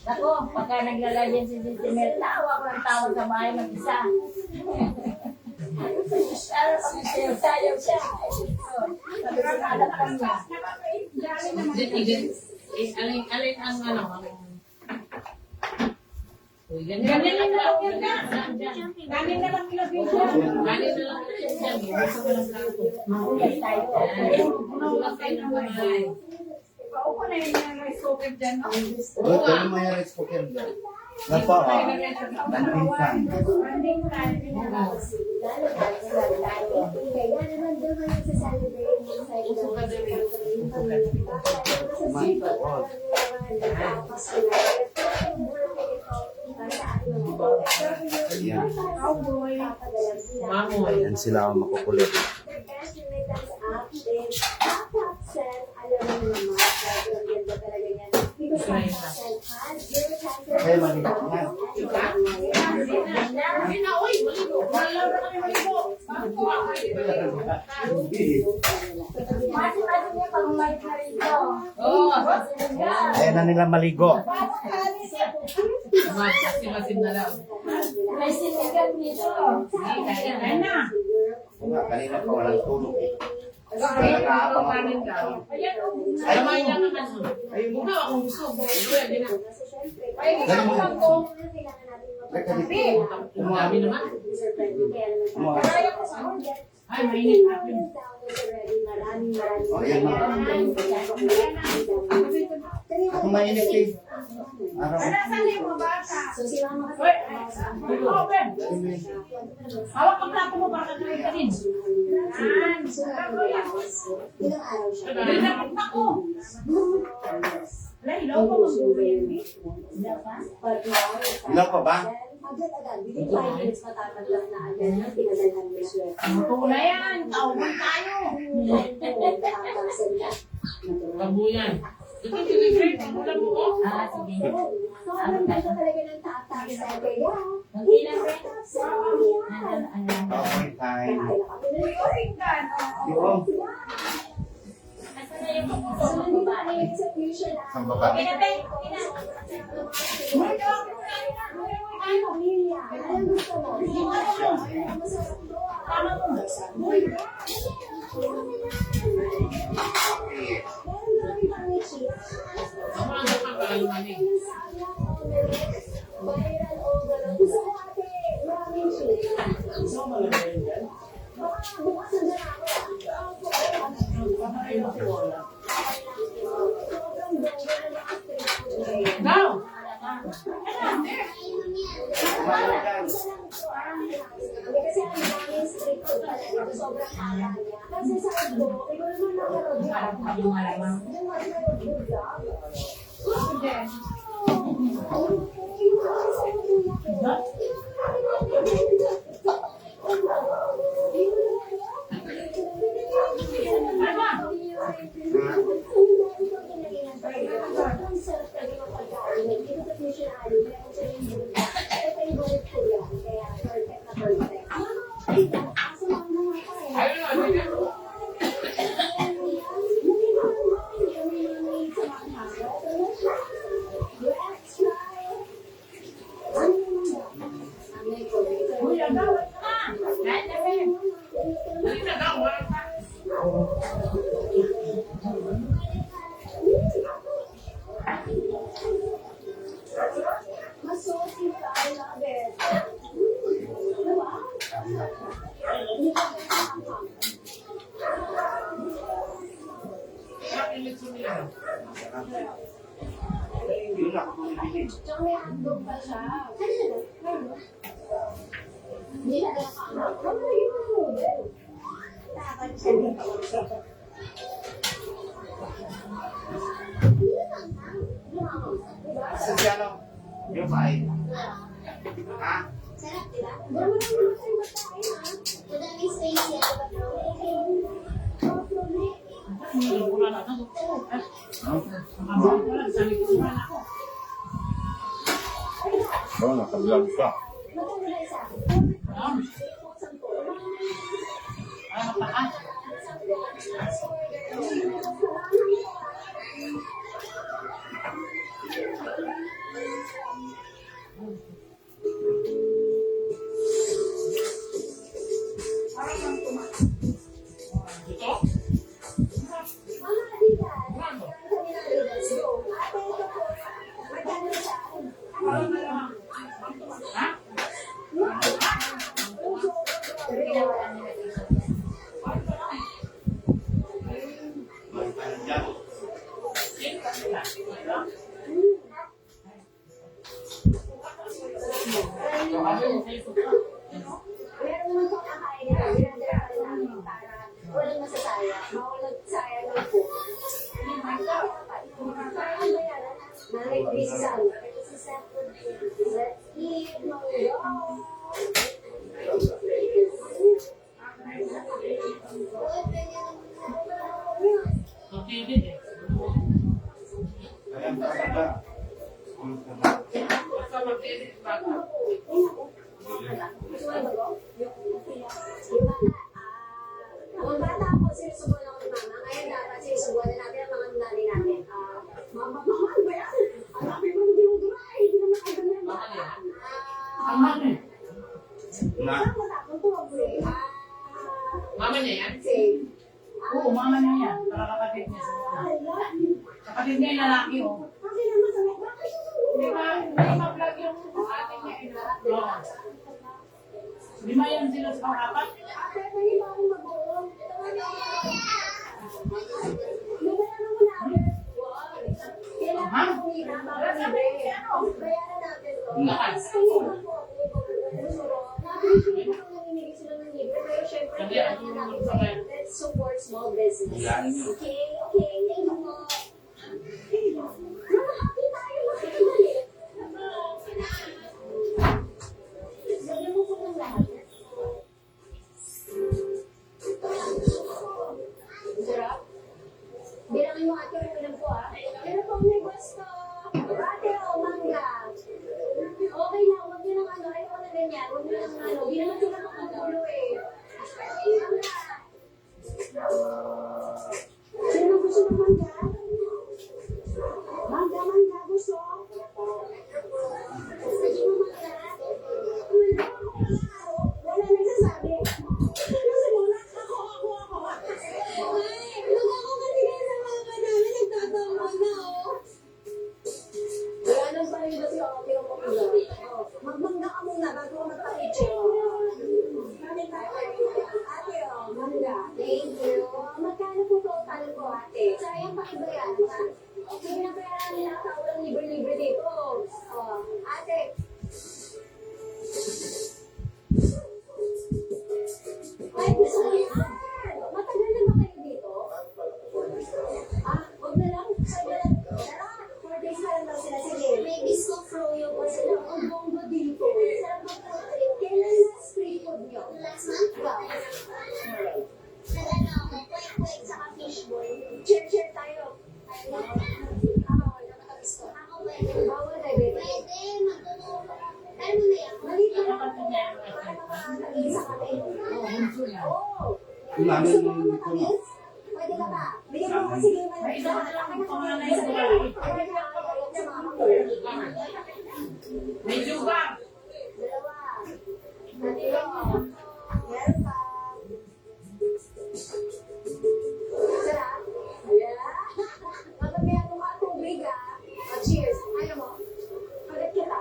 Ako, pagka naglalagyan si Titi Mel, tawa ko ng tawa sa bahay mag-isa. Pero pag sayaw siya, sabi ko na alam niya. Alin ang ano? Uy, ganyan Ganyan lang lang lang. yun na. Galing na lang ilagay siya. Galing na lang yan. Gusto ko lang plato. Mahulas tayo. Mahulas tayo ng bahay. Paupo na yun yung rice cooker dyan. Dali mo yung rice cooker dyan. Napa, Banding time. Ayan. Mamoy. Yan sila ang makukulit. Kaya maliit na. Hindi na, uy, maligo. Malaro na kami maligo. Mati-mati niya pag umalit na rito. Oo. Kaya na nila maligo. Masim na lang. May sinigang dito. Kaya na. Kanina pa walang tulog. Kanin daw. Kamay lang ang ano. Muna akong gusto. Pwede na. Dali mo yan. Ang dami naman. Umakas. Ay, mainit na yun. O, yan na. Ako mainit eh. Araw. Nasaan yung mga bata? So, si Mama kasi, Hawak ang plato mo para kakain ka rin. ilang araw siya. Dinapit ako. Wala, ilaw pa mag-uwi yan. Ilan pa ba? Agad-agad, within 5 minutes matatanggap na agad na pinadalhan mo siya. Wala yan. Tauhan tayo. Babuyan. Ito, delivery. Ang ulam mo, oh. Ah, sige. Sobrang ganda talaga ng tatak style. Kaya, Kunti lang, Ren. tatak style yan. Okay, time. Kaya kami na rin. Yung, Nasaan na yung So, nandito kami sa fusion. Isang babae. Okay na, Ren. Okay na. Ay, pamilya. Alam gusto mo. Masarap to. Tama mo. Meron kami pang cheese. Ako lang dapat kalayumanin. Viral overload. Gusto ko ate, maraming cheese. Baka bukas na dyan ako. Sobrang ganda ng mga street food. Go! Kasi ang daming street food talaga. Sobrang haba niya. Kasi sa Agbo, ikaw naman nakaroon niya. Yung nakaroon vlog. Hindi na daw, wala pa. Mas saucy pa, I love it. Diba? Hindi ka nakakam. Bakit nito nila? Tsaka may hotdog pa siya. Hindi na nakakam. Ano na yung noodle? Takot siya dito. Sa ano? Yung bahay. Ha? Sarap, diba? Dami na naman sa'yo magkain, ha? Madaming space yan, diba? Oo, nakablog ka. Magkano na isa? Sampo. Ano pa ka? Ito? Mama, Adidas. Sabi na Adidas, go. Ate, ito po. Magkano sa akin? Ha? Meron naman po kakain nila. Ginagara pa rin namin para walang masasaya. Mawalang sayang lang po. Nanay, busy sa ano? Let's eat, mga Okay din eh. Ayan, talaga. Basta mag-edit pa ka. Ang bata ako, sinusubuan ako ni Mama. Ngayon dapat sinusubuan na natin ang mga nanay natin. Mama, ano ba yan? Ang dami mo hindi mo duray. Hindi naman ang dami ng bata. Tama na eh. Na. Matakot to ako eh. Mama niya yan? Same. Oo, mama niya yan. Para kapatid niya. Kapatid niya yung lalaki, oh. Kasi naman sa mga bakit Hindi ma-vlog yung ating niya. Oo. Lima yan sila sa pang-apat. ate, pwede ba akong mag-uong? Bayaran mo natin. Kailangan ko nila. Bayaran natin to. Lakas. Kasi naman po ako. Na-appreciate ko nanginigit sila ng libre. Pero syempre, kailangan natin to. Let's support small business. Okay? Okay, thank you po. Mama, happy tayo. Makikimali. Lagyan mo po ng lahat. Sarap. Bilangin mo ate, uminom po ah. Pero pang may gusto, ate o mangga. next month, go. Nag-ano ako, kwek-kwek sa fishball. Share tayo. Nakatamis ko. Bawal tayo, baby. Pwede, magtutulong. Kaya mo na yan. Malito lang. Nag-iisa kami. Oo. Namin Gusto mo yung matamis? Pwede ka ba? Bigyan mo kasi game mo. May isa ka lang ang panganay sa Pwede ka ayot sa mga kapatid. May lugar. Dalawa. Tatlo. Meron pa. Sarap? Yeah. Magkakaya mo ka tubig ah. Cheers. Ayaw mo? Palit kita.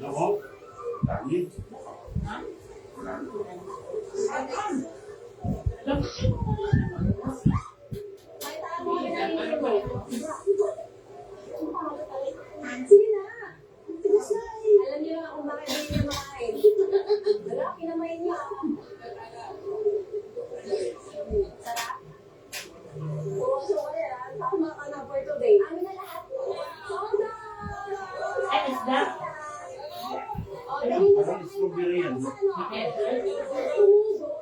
Ako? Dami. May tao mo na sige na. Tigas na eh. Alam niyo na kung bakit hindi niyo makain. Wala, kinamay niyo. Sarap? Puwaso ka na yan. Tama ka na for today. Amin na lahat. Soda! Ay, isda. O, dahil na sa akin. Strawberry yan. Sa ano?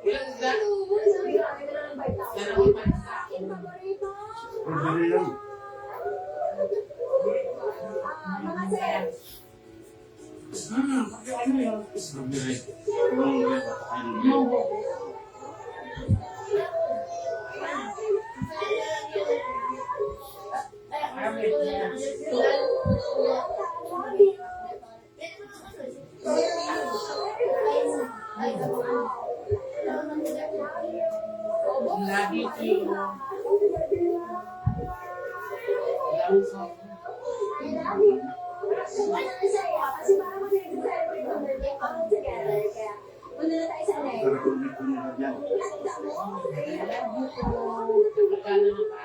Ilang isda? Sabi ko, amin na lang 5,000. Akin paborito. Strawberry lang. Mga sir. Ano yun? Strawberry. Lagi kayo. Kasi parang mag-celebrate ng birthday all together. Kaya, muna na tayo sa next. Pero kung dito nila dyan. Magkano na pa?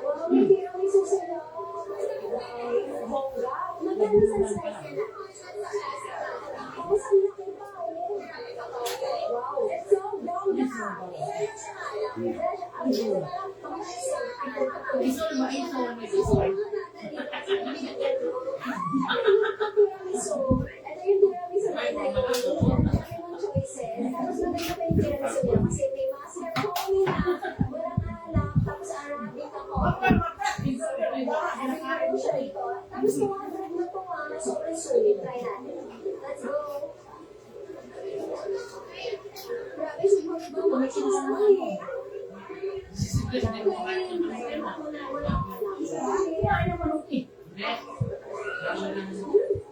Wow, hindi kami susunod. Bongga. Magkano sa slice ka na? Tapos ang laki pa. Wow. So, bongga. Isol ba? Isol. May isol. Tiramisu. Ito yung tiramisu na ito. Marami mong choices. Tapos maganda pa yung tiramisu niya kasi may mascarpone na. Walang alak. Tapos Arabic ako. Every mo siya ito. Tapos 200 na ito sobrang sulit. Try natin. Let's go. Grabe, siguro ba? Makikisama eh. Kumain ng manok eh.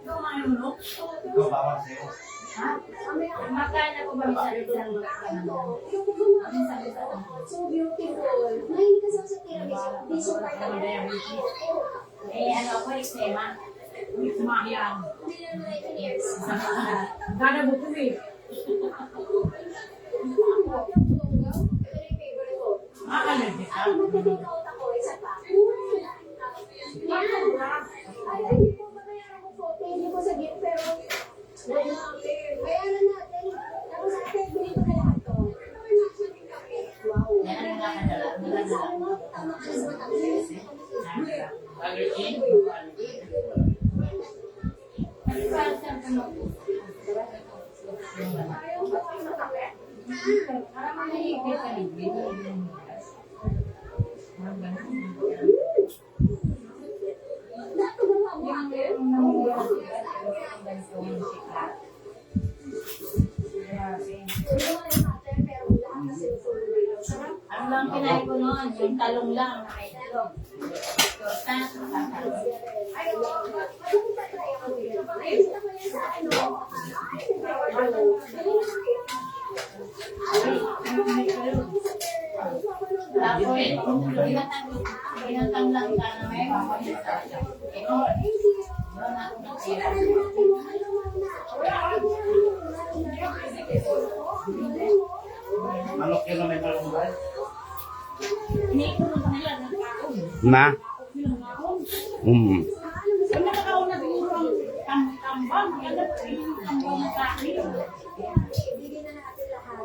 Kumain ng manok? Ikaw bawal sa'yo. Ha? Makain ako ba sa isang So beautiful. Mahilig kasi ako sa tiramisu. Di super Eh, ano ako, eksema. Sumahyang. Hindi na naman engineers. Gana mo po eh. Ito na yung favorite ko. Makakalagay ka. Ay, magte-take out ako. Isa pa. Ay, hindi po babayaran ko po. Thank you po sa gift, pero wala natin. Bayaran natin. Tapos ate, binito na lahat to. Wow. Yan ang nakadala. Sabi mo, tama ka na sa matamis. Allergy? Ayaw ko ang matamis. Para manahigit ka rin. Nakagawa mo akin? Hindi mo rin natin, pero lahat kasi full dito. Sarap. Ano lang kinain ko noon? Yung talong lang. Nakaitalo. Torta. Ayaw mo. Ayaw mo tatry ako yun. Ayaw mo tatry sa ano. Tapos, pinatang lang ka na may Manok yan na may malunggay. Iniikulong nila ng taon. Na? Kung nakakauna siguro ang tambang, maganda pa rin yung tambang na kanin. Bigyan na natin lahat.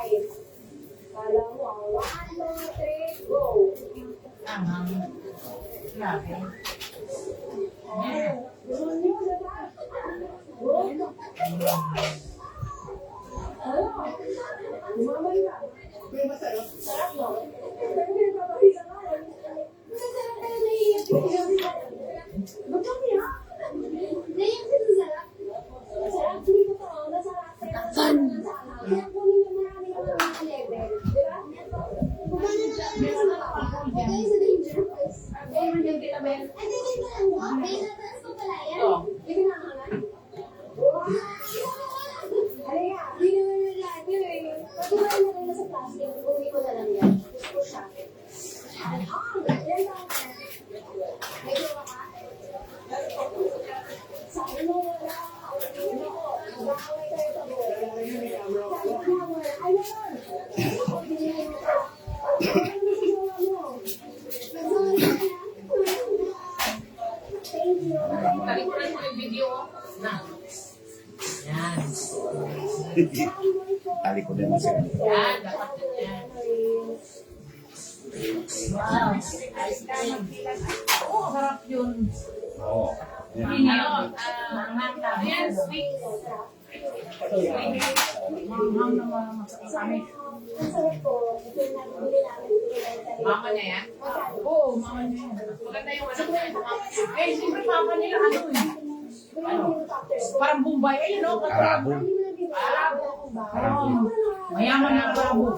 5. Kala mo, 1, 2, 3, go. Grabe. Gusto niyo, diba? Go. Umaman ka. May masarap. Sarap mo. Pero pinapapakita ka. Masarap tayo naiiyak. Ba't kami ha? Naiiyak ka sa sarap. Sarap, hindi ko to. Masarap. Takpan. Kaya po ninyo marami ka mga level. Di ba? Kung ano na lang kayo sa danger. Ay, hindi kita, Ben. Ay, hindi ka lang mo. Ay, nataas ko pala yan. Hindi ka nakangan. Halika, hindi naman yung lahat yun eh. Patumain na lang sa plastic, uwi ko na lang yan. Gusto ko siya. Yan lang. May gawa ka? Sabi mo wala. Mag-aaway kayo sa buhay. Sabi mo wala. Ayun! Pagpilihan mo ka. Ano sa gawa mo? Nagsawa ka na? Thank you. Talikuran ko yung video. Na. Yan. Tali ko din mo siya. Yan, dapat yan. Wow. Ice cream. Oo, sarap yun. Oo. Ano, Yan, sweet. Manghang na mga kami. Ang sarap po. Ito yung nabili namin. Mama niya yan? Oo, mga niya. Maganda yung anak niya. Eh, siyempre papa nila ano eh. Parang Bombay. Ayun o. Arabo. Mayaman na Arabo.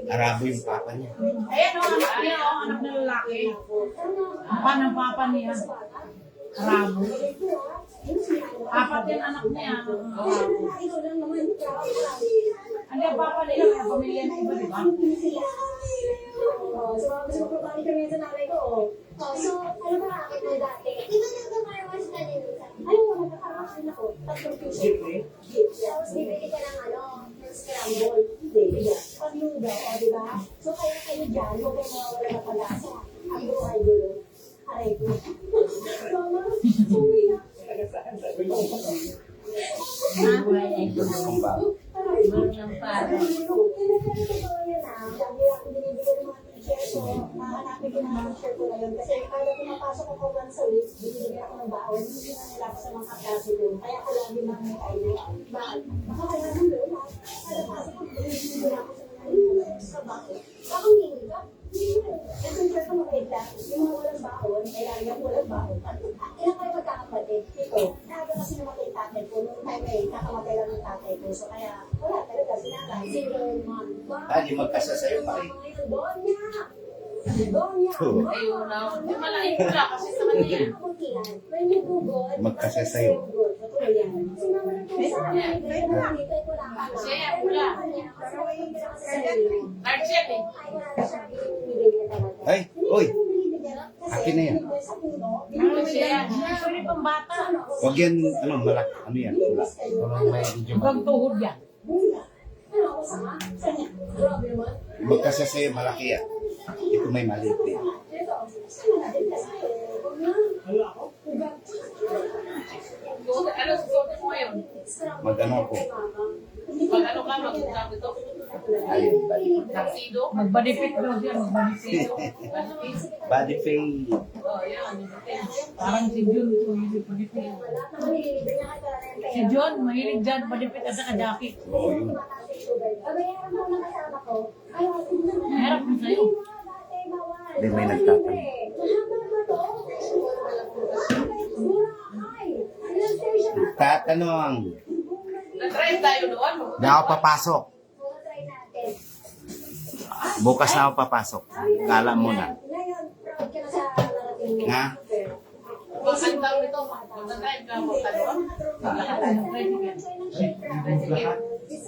Arabo yung papa niya. Ayan o, anak niya o, anak na lalaki. Ang ng papa niya. Arabo. Apat yan anak niya. Ano yung papa nila? Kaya pamilya na iba, di ba? So, gusto ko pabalik kami sa nanay ko. So, ano ba akin na dati? Di ba nagka-carwash ka din? Ano mo, nagka-carwash din ako. Tatlong piso. Tapos bibili ka ng ano, ng scramble. Pag-lugaw, o di ba? So, kaya kayo dyan, huwag kayo mawawala ng pag-asa. Ang buhay gulo. Aray ko. Mama, uwi na. Bulong ng paro. Hanapin ko na ang shirt ko na yun. Kasi kada pinapasok ako once a week, binibigyan ako ng baon. Hindi na nila ako sa mga kaklase doon. Kaya ako lagi na may kayo. Bakit? Baka kaya nang doon ha? Kada pasok ko, binibigyan ako sa bakit? Baka hindi ka? Kasi shirt ko mabait lang. Yung mga walang baon, ay lagi ako walang baon. Ilang kayo magkakapatid? Ito. Naga kasi namatay tatay ko. Noong time eh, kakamatay lang ng tatay ko. So kaya, wala talaga sinakay. Single mom. Tali magkasasayo pa rin. Donya! Donya! Ayun na. Yung malaking pula kasi sa kanya yan. When you Google, Magkasasayo. si mama na po sa amin. Kaya nakikita ko lang. Siya yan, pula. Large yan eh. Ay, oy. Akin na yan. Ano siya yan? Pwede pang bata. Huwag yan, ano, malak, ano yan, pula. Parang may medyo Hanggang tuhod yan. Ano ako sama? Sanya? Grabe naman. magkasasayo malaki yan. Ito may maliit din. Ito, sama natin kasi. Huwag na. Ugat. Ano, susuot mo ngayon? Mag-ano ako? Pag ano ka, mag-sabi to. Ayun, Taxido. Magbanipit daw siya, magbanipit. body paint. Oh, yan. Parang si Jun, mahilig panipit. Si John, mahilig dyan, panipit at saka jacket. Oo, yun. Babayaran mo na kasama ko. Ay, Harap mo sa'yo. Hindi, may nagtatanong. mahaba ba to? Burakay! Ilang station na to? Tatanong. Nag-drive tayo doon. Di ako papasok. Mga try natin. Bukas na ako papasok. Kala mo na. Ngayon, proud ka na sa narating mo. Nga? Ang tawag nito, mag-drive ka mo ka doon.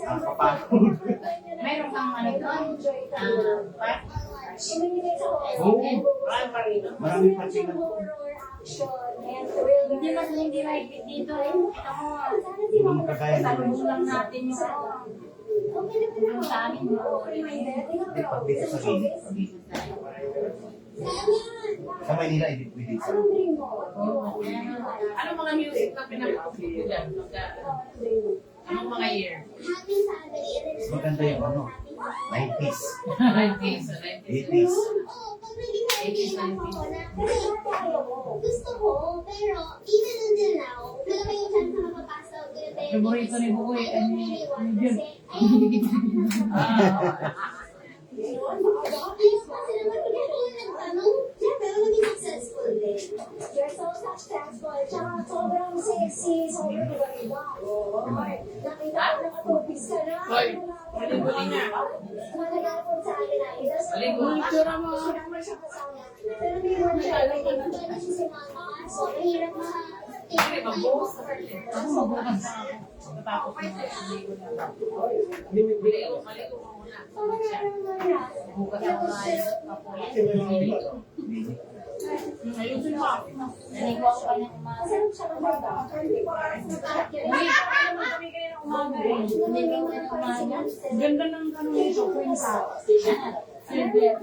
Ang papasok. Meron kang ano doon? Park? Primary, no? Maraming pansin. Hindi mas hindi mahigpit dito eh. Kita mo, Hindi kagaya na. salubong lang natin yung sa amin mo. Hindi pag dito sa gilid. Sa Maynila, hindi pwede sa. Ano mga music na pinapakot mo dyan? Anong mga year? Maganda yung ano. 90s. 90s, 80s. Oo, pag naging 90 ako na, kasi gusto ko, pero even until now, malaki yung chance na mapapasa out ko yung Favorito ni Bukoy, I don't really want yun. kasi, ayos pa sila magkakaroon yung nagtanong, pero naging successful din. You're so successful. Tsaka sobrang sexy, sobrang ganda. Nakita ko nakatupis ka na. Hoy, maligo na. Nagagapon sa akin na ito. Maligo. Sinama siya kasama. Pero may one siya. May tingin ko na siya si mama. So, mahirap Ay, mag-boss. Ako mabukas na ako. Matapos na maligo na ako. Maligo mo muna. Bukas ako na maligo. Ayusin mo. Naligo ako pa ng umaga. Masarap siya kapag 24 hours na Hindi, kaya naman kami kayo ng umaga eh. Naligo ko ng umaga. Ganda ng ano nito, kwenta. Silver.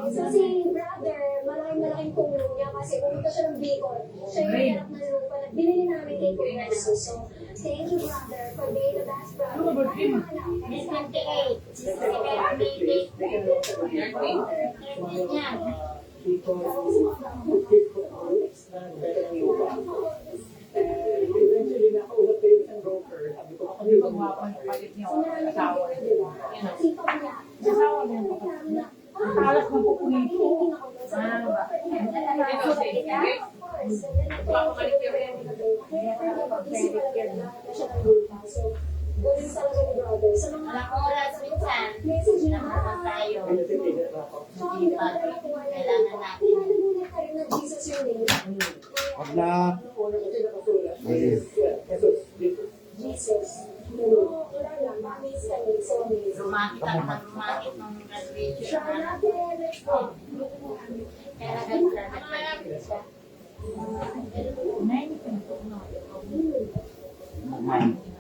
So si brother, malaking tulong niya kasi pumunta siya ng Bicol. Siya yung hanap ng lupa na binili namin kay Kuya Jesus. So, thank you brother for being the best brother. Ano ba birthday mo? May 28. Si baby. 13 yan. Eventually, nakausap ko yung isang broker. Sabi ko, ako Hindi pagwapan yung palit niyo. Asawa. Sipag niya. Asawa mo yung kapatid niya. Ang talas ng pupunin ko. Ah, ba? Alam ko oras minsan. Naman tayo. Sipag. Kailangan natin. Wag na. Rumakit ako ng rumakit nung graduation natin. Kaya nagkakaroon siya.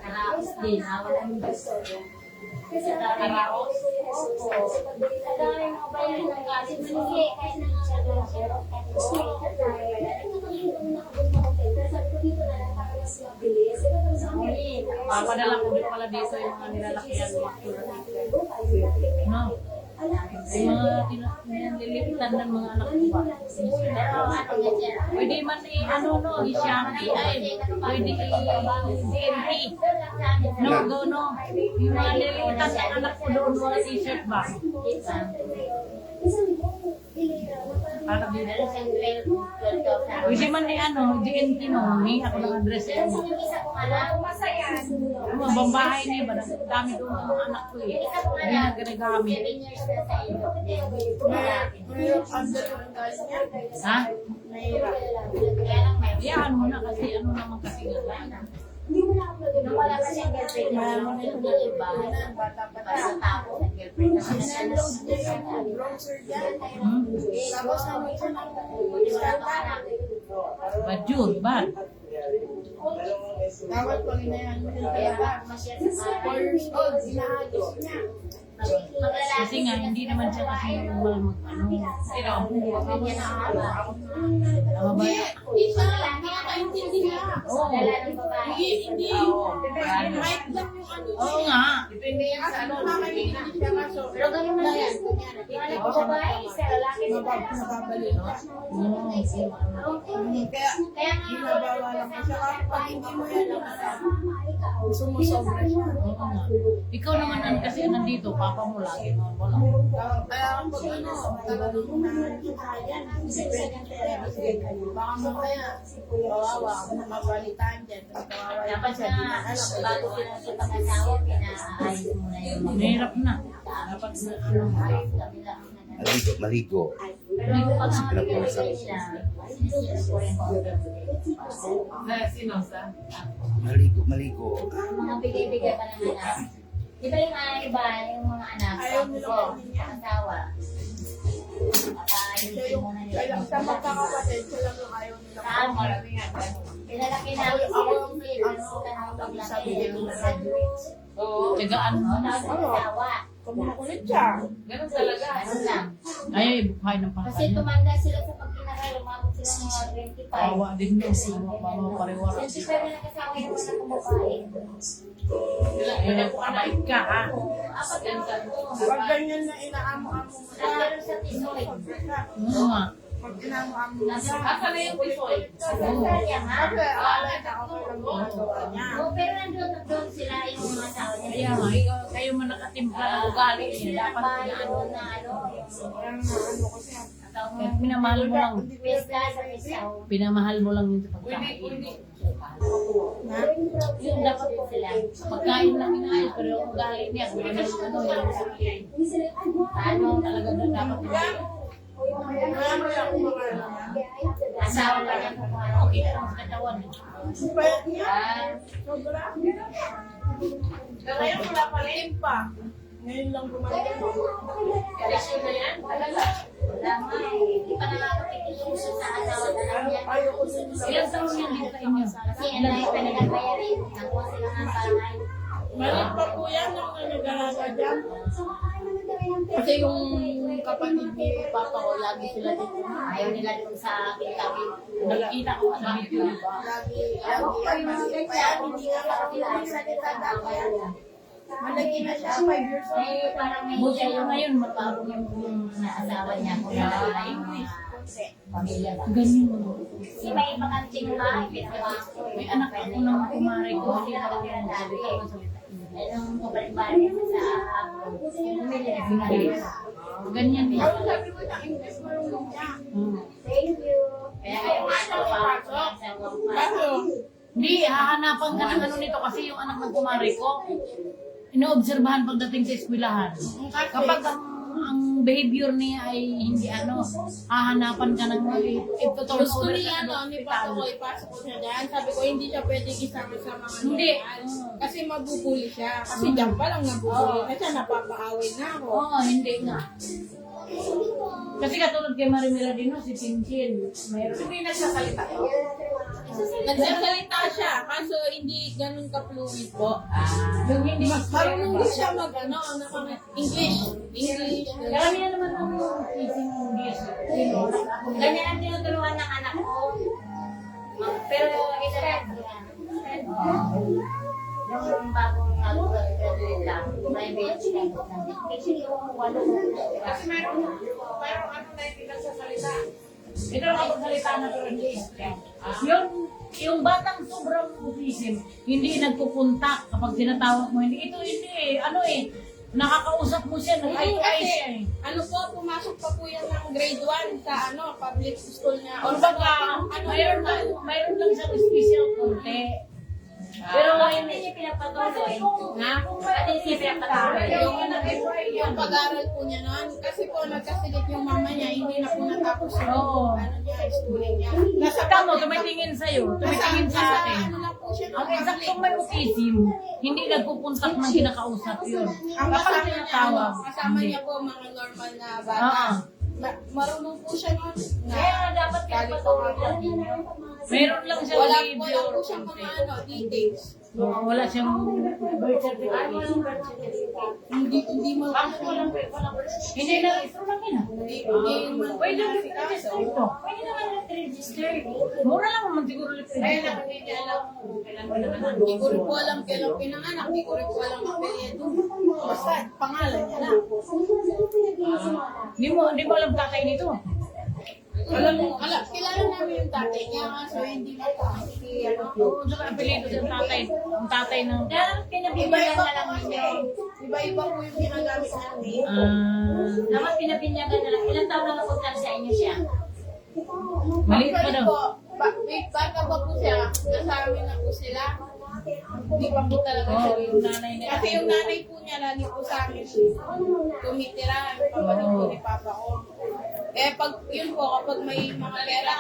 Karaos din. Nawalan yung gusto niya. Karaos? Opo. Kaya mo ba yan ng kasi manili? Kahit na nga pero Papadala ko din pala dito yung mga nilalakihan mo. No? Yung mga nililipitan ng mga anak ko ba? pero ano yan dyan? Pwede man ano no, i-shanty ay. Pwede i-DNT. No, go no. Yung mga nililipitan ng anak ko doon, mga t-shirt ba? Para dito. Meron siyang 12,000. Pwede man ano, DNT no. May ako ng address Pero ko. yung isa kong anak, Mga bambahay niya ba? Dami doon ng mga anak ko eh. Hindi na ginagamit. 7 years na sa iyo. Ha? Kaya lang may Iyan mo na kasi ano naman kasi nga. nung wala pa siyang girlfriend, meron mo na yung bahay. Basta tao, nag-girlfriend na siya. Tapos namin siya ng But June, bad. Dapat pag inayan mo yung pera. 4 years old, sinahagis niya. Kasi nga, hindi naman siya kasi normal mag-ano. Sino? Tama ba? Isa, nakakaintindi niya. Oo. Lalaki babae. Hindi. Right lang yung ano. Oo nga. Depende yan sa ano. Nakakaintindi siya kaso. Pero ganun na yan. Lalaki babae, isa lalaki Mababalik. Kaya nga, Binabawalan mo siya. Kasi pag hindi mo yan, sumusobra siya. Oo nga. Ikaw naman kasi nandito, papa mo lagi mo. Wala. Kaya pag ano, talagang unahan siya kaya. Baka mamaya, kawawa, mabalitaan dyan. Kawawa yung dapat siya, nga, bago pinag asawa, pinaayos mo na yung mga Mahirap na. Dapat na ano. kabila. Maligo, maligo. Pero pag mga Pinapausap. pinag nila, sinisip ko rin po. Sino sa? Maligo, maligo. Mga bigay-bigay pa ng anak. Di ba yung mga iba, yung mga anak, sabi ko, asawa. Papaayusin mo na nila. Sa magkakapatid, siya lang yung ayaw nila. Tama. Pinalaki namin sila kasi nasuka na ang paglaki ng graduate. Oo. Tigaan mo. Tapos asawa. Kumukulit siya. Ganun talaga. Ganun lang. Ay, buhay ng Kasi pangkanya. tumanda sila sa pagkinaral, umabot Sila mga 25. Awa din yun. Mama pariwara. 25 na nagkasama yung anak ko babae. Mabait ka ha. Apat lang ako. Pag ganyan na inaamo-amo mo siya, Nandun sa Tisoy. Oo nga. pag inaamo-amo mo siya, Asa na yung pisoy? Australia nga. okay, alay na okay lang ginagawa niya. Oo, pero doon sila yung mga asawa niya. Kaya nga, kayo man nakatimpla ng ugali niya. Dapat Ano na ano, Yan na ano ko siya. kahit minamahal mo lang. pesta sa Pisaw. Pinamahal mo lang yung Pwede, pagkain. pwede. Yun dapat po sila. Pagkain lang inaayos, pero yung ugali niya, kung ano yung Ano, talaga na dapat niya. asawa pa niya po. Okay lang sa katawan. Pwede niya. Ah, Sobra. Ngayon wala pa rin. Pa. Ngayon lang gumagano. Election na yan? wala nga eh. Hindi pa nakakapitiluso sa asawa na lang niya. Ayoko din sa Ilang taon yan dito sa inyo? Kasi ang dahil pa nila bayarin. Nakuha sila ng bahay. Maliit pa po yan nung nag-alaga dyan. Kasi yung kapatid ni Papa ko, lagi sila dito. Ayaw nila doon sa Pintabi. Nakikita ko sa video, di ba? Lagi Kaya yan. hindi ka makapagsalita dapat. Malaki na siya, 5 years old. Eh, parang may Buti siya mo yung ngayon, matapos yung asawa niya. Kung wala yung pamilya ba. ganyan. Kasi may bakanting bahay, pinapasok. May anak ako ng kumare ko, hindi Hindi ako ako yung pinadali. salita. Anong pabalik-balik sa pamilya na binalik. Ganyan din. Sabi mo na English marunong niya. Thank you. Kaya kayo asawa asawa pa. Kaso, Hindi, hahanapan ka ng ano nito kasi yung anak ng kumare ko, inoobserbahan pagdating sa eskwelahan. Kapag ang behavior niya ay hindi ano, hahanapan ka ng iputulong Gusto niya, ni Papa ko, ipasok ko siya dyan. Sabi ko, hindi siya pwede isama sa mga Hindi. normal. Kasi mabubuli siya. Kasi dyan pa lang nabubuli na siya, napapaaway na ako. Oo, hindi nga. Kasi katulad kay Marimela Dino, si Pinchin, mayroon. Hindi nagsasalita ko. Nagsasalita siya, kaso hindi ganun ka-fluid po. Yung hindi Marunong din siya English. Karamihan naman ang ising ng Diyos. Ganyan ang tinutulungan ng anak ko. Pero isa lang. Yung bagong graduate lang, private lang. Kasi yung wala. Kasi mayroong ano na hindi nagsasalita. Ito ang kapagsalita na pero hindi. Yung batang sobrang autism, hindi nagpupunta kapag tinatawag mo. Hindi, ito hindi ano nakakausap mo siya, nag-ay siya eh. Ano po, pumasok pa po yan ng grade 1 sa public school niya. O baka, mayroon lang siyang special konti. Pero ngayon hindi niya pinapatuloy. Na? Hindi niya pinapatuloy. Yung pag-aaral po niya noon, kasi po nagkasilit yung mama niya, hindi na po natapos yung Oo. schooling niya. Nasa Tama, tumitingin sa'yo, tumitingin sa atin. ano na po siya Ang eksaktong may autism, hindi nagpupunta ng kinakausap yun. Ang Kapag kasama niya, tinatawag, kasama hindi. niya po mga normal na bata. Marunong po siya noon. Kaya dapat pinapatuloy lang ninyo. Meron lang siyang Wala behavior. po siyang mga details. Wala siyang birth certificate. Hindi mo Hindi na register lang yun. Pwede Register ito. Pwede naman nag-register. Mura lang naman siguro Kaya register. lang hindi niya alam kung kailan mo naman. Hindi ko rin po alam kailan pinanganak, hindi ko rin po alam ang apelyido. Basta pangalan niya lang. Hindi mo alam tatay nito. Kilala namin yung tatay niya, so hindi na po Oo, saka apelido sa tatay. Ang tatay ng... Dapat pinabinyagan na lang ninyo. Iba-iba po yung ginagamit namin. Dapat pinabinyagan na lang. Ilang taon na napunta sa inyo siya? Maliit pa Actually daw. po, bata pa po siya, nasa amin na po sila. Hindi pa po talaga siya. Oo, yung nanay nila. Kasi yung nanay po niya lagi po sa amin tumitira, yung kapatid po ni Papa ko. Eh pag yun po, kapag may mga pera,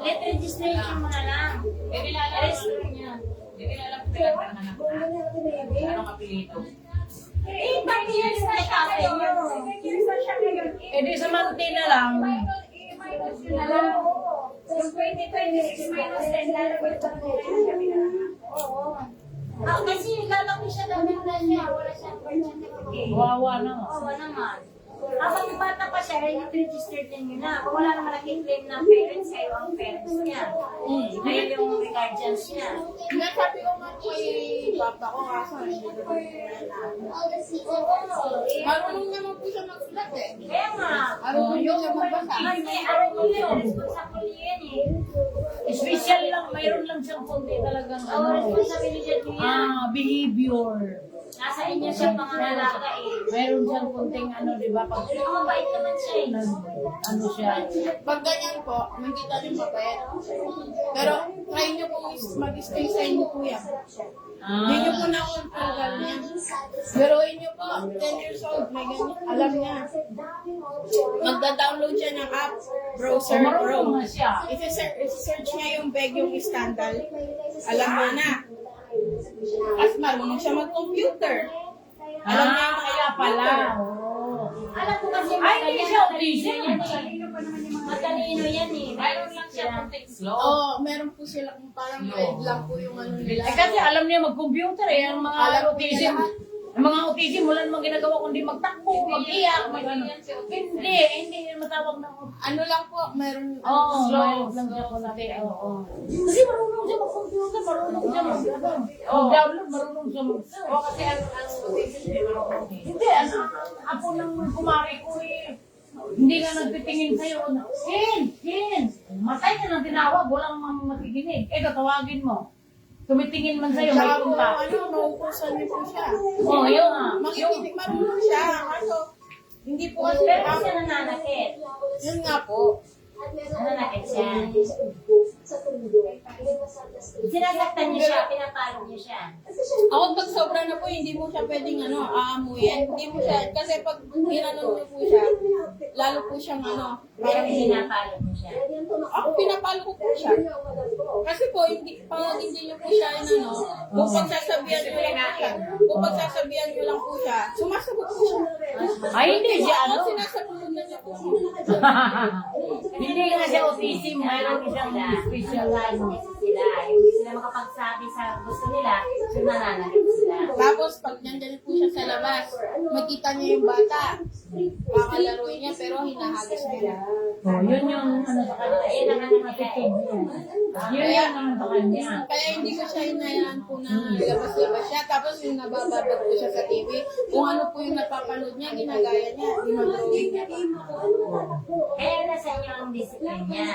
Let registration mo na lang. Register niya. Hindi nila alam kung kailan ka nanak na. Anong apelido? Eh, 30 years na siya sa inyo. Eh di sa monthly na lang. Minus yun na lang. Yung 2026 minus 10 lalagay pa Oo. Kasi lalaki siya daw ng niya. Wala siyang birth certificate. Wawa na. Oo naman. Habang bata pa siya, registered din yun na. Kung wala naman nakiklaim ng parents, kayo ang parents niya. Kayo yung guardians niya. Nga sabi ko nga kay papa ko kaso hindi ko All the seasons. marunong naman po siya magsulat eh. Kaya nga. Marunong din siya magbasa. Ay, may ano yun, responsible yan eh. Special lang, mayroon lang siyang konti talagang Oo, responsibility niya. behavior. Nasa inyo siya mga nalaga eh. Mayroon siyang konting di ba? Pag Ang mabait naman siya eh. siya. Pag ganyan po, nakita niyo mabait. Pero try niyo po mag-stay sa inyo kuya. Hindi niyo po na-control niya. Biruin niyo po, 10 years old, may ganyan. Alam niya. Magda-download siya ng app, browser, Marunong Chrome. na siya. Isi-search niya yung beg, yung scandal. Alam mo na. At marunong siya mag-computer. Alam niya yung Kaya pala. Alam ko kasi Ay, hindi siya autism. Matalino yan eh. Mayroon lang siya konting slow. Oo, meron po sila parang grade lang po yung ano nila. Kasi alam niya mag-computer eh. Ang mga Alam ko autism. nila. Ang mga autism, wala namang ginagawa kundi magtakbo, mag-iyak, mag-ano. Hindi matawag na Ano lang po, meron Oo, slow. mayroon lang siya konti. Oo. Kasi marunong siya mag-computer, marunong siya mag-download, marunong siya mag- O kasi ang autism eh, marunong eh. Hindi, apo ng kumari ko eh. Hindi nga nagtitingin sa'yo. Ken! Matay ka ng tinawag, walang makikinig. Tatawagin mo. Tumitingin man sa'yo, may Tsaka po, punta. mauukusan niyo po siya. Oo, yun nga. Makikinig, marunong siya. Kaso, hindi po kasi, Pero kasi siya nananakit. yun nga po. Nananakit siya. Sinasaktan niyo siya, pinapalo niyo siya. Ako pag sobra na po, hindi mo siya pwedeng aamuyin. Hindi mo siya, kasi pag ginanon niyo po siya, lalo po siyang Pero pinapalo niyo siya. ako pinapalo ko po siya. Kasi po, pag hindi niyo po siya kung pagsasabihan niyo lang po siya, sumasagot po siya. Ay, hindi siya, Ako sinasagot na niya po. Hindi nga siya autism, mayroon siyang special Sila, hindi sila makapagsabi sa gusto nila, so nananakit sila. Tapos, pag nandyan po siya sa labas, makita niya yung bata. Kakalaruin niya, pero hinahagis niya. Yun yung sa kanya. Ayun ang ano nila eh. Yun yung sa kanya. Kaya hindi ko siya hinayaan po na labas-labas siya. Tapos yung nabababad po siya sa TV, kung ano po yung napapanood niya, ginagaya niya, dinodrawing niya. Kaya nasa inyo ang discipline niya.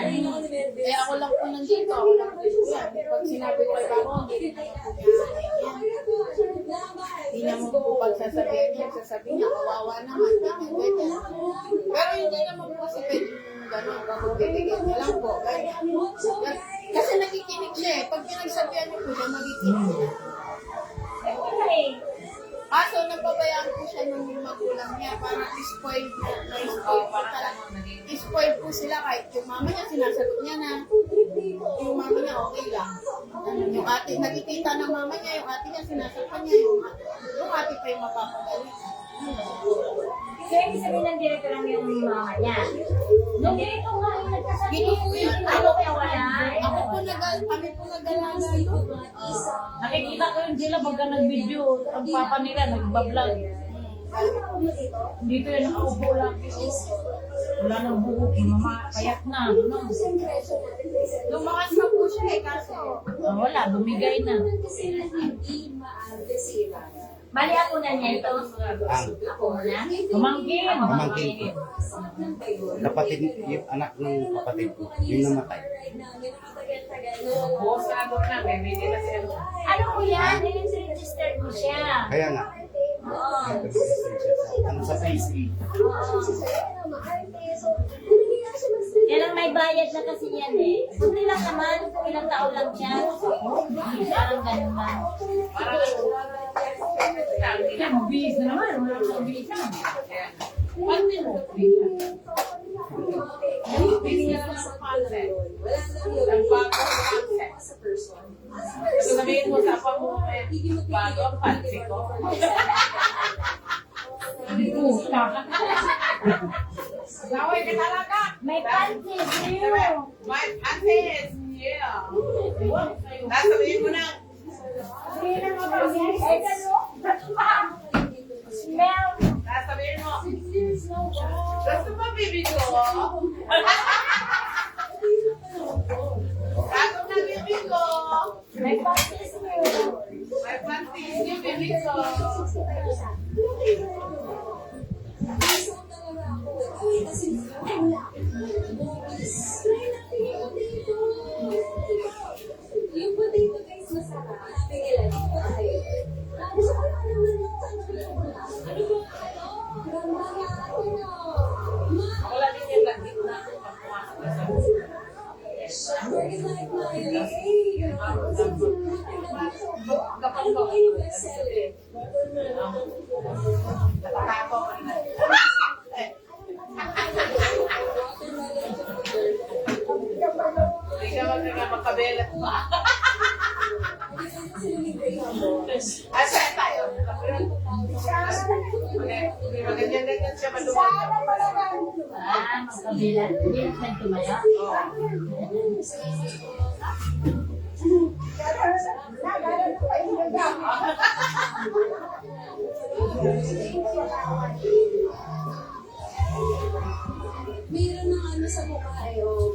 Eh ako lang po nandito, ako lang po yan. Pag sinabi ko kay Bako, hindi naman po niya. Hindi naman po pagsasabihan niya, sasabihin niya, kawawa naman, ganyan. Pero hindi naman po kasi pwede gano'n, kapag bibigyan niya lang po, ganyan. Kasi nakikinig siya eh. Pag pinagsabihan niyo po siya, magikinig siya. Okay. Kaso napabayaan po siya ng magulang niya para spoiled po talaga. Spoiled po sila kahit yung mama niya sinasagot niya na yung mama niya okay lang. Yung ate, nakikita ng mama niya, yung ate niya sinasagot niya, yung ate pa yung mapapagaling. So, ibig sabihin ng direktor lang yung mama niya. Nung dito nga yung nagkasabi. Dito po yun. Ano kaya wala? Kami po nag-alaga doon. Nakikita ko yun sila pagka nag-video, ang papa nila nagbablog. Dito yun nakaupo lang. Wala nang buhok, mama, payat na. No? Lumakas na po siya eh, kaso. Wala, bumigay na. Bali ako na niya ito. Ang Ako na. Pamangkin. pamangkin ko. Kapatid, yung anak ng kapatid ko, yung namatay. Bukas na doon na, may video na sila. Ano ko yan? Registered mo siya. Kaya nga, Oo. ano sa PCE. Yan ang may bayad na kasi yan eh. Kunti lang naman, ilang taon lang siya. Parang ganun lang. Parang Kaya mabilis na naman, wala nang mabilis na. Paano mo? Bigyan lang ng concept. Nagbago ang concept. So sabihin mo sa apa mo, bago ang pansi ko. Puta. Laway ka talaga! May panties, you! My panties! Yeah! Sasabihin mo na, Hindi na mapagyan. Eh, gano'n? Smell. sasabihin mo, 65 isa. Isang talaga ako. Ay, kasi wala. Movies. Try natin yung potato. Yung potato guys, masarap. Sabi nila, dito ba tayo? Gusto ko naman yung ano ba? Ganda nga ako na. Wala din yung lagit na pagpumasok na sa Work is like Miley. Hey, kapag ko. Nakakapo ko na. Hindi ka magkabelat pa. Asa tayo? Ganyan-ganyan siya maluwag. Magkabila. Hindi na tumaya. Meron ng ano sa mukha eh, oh.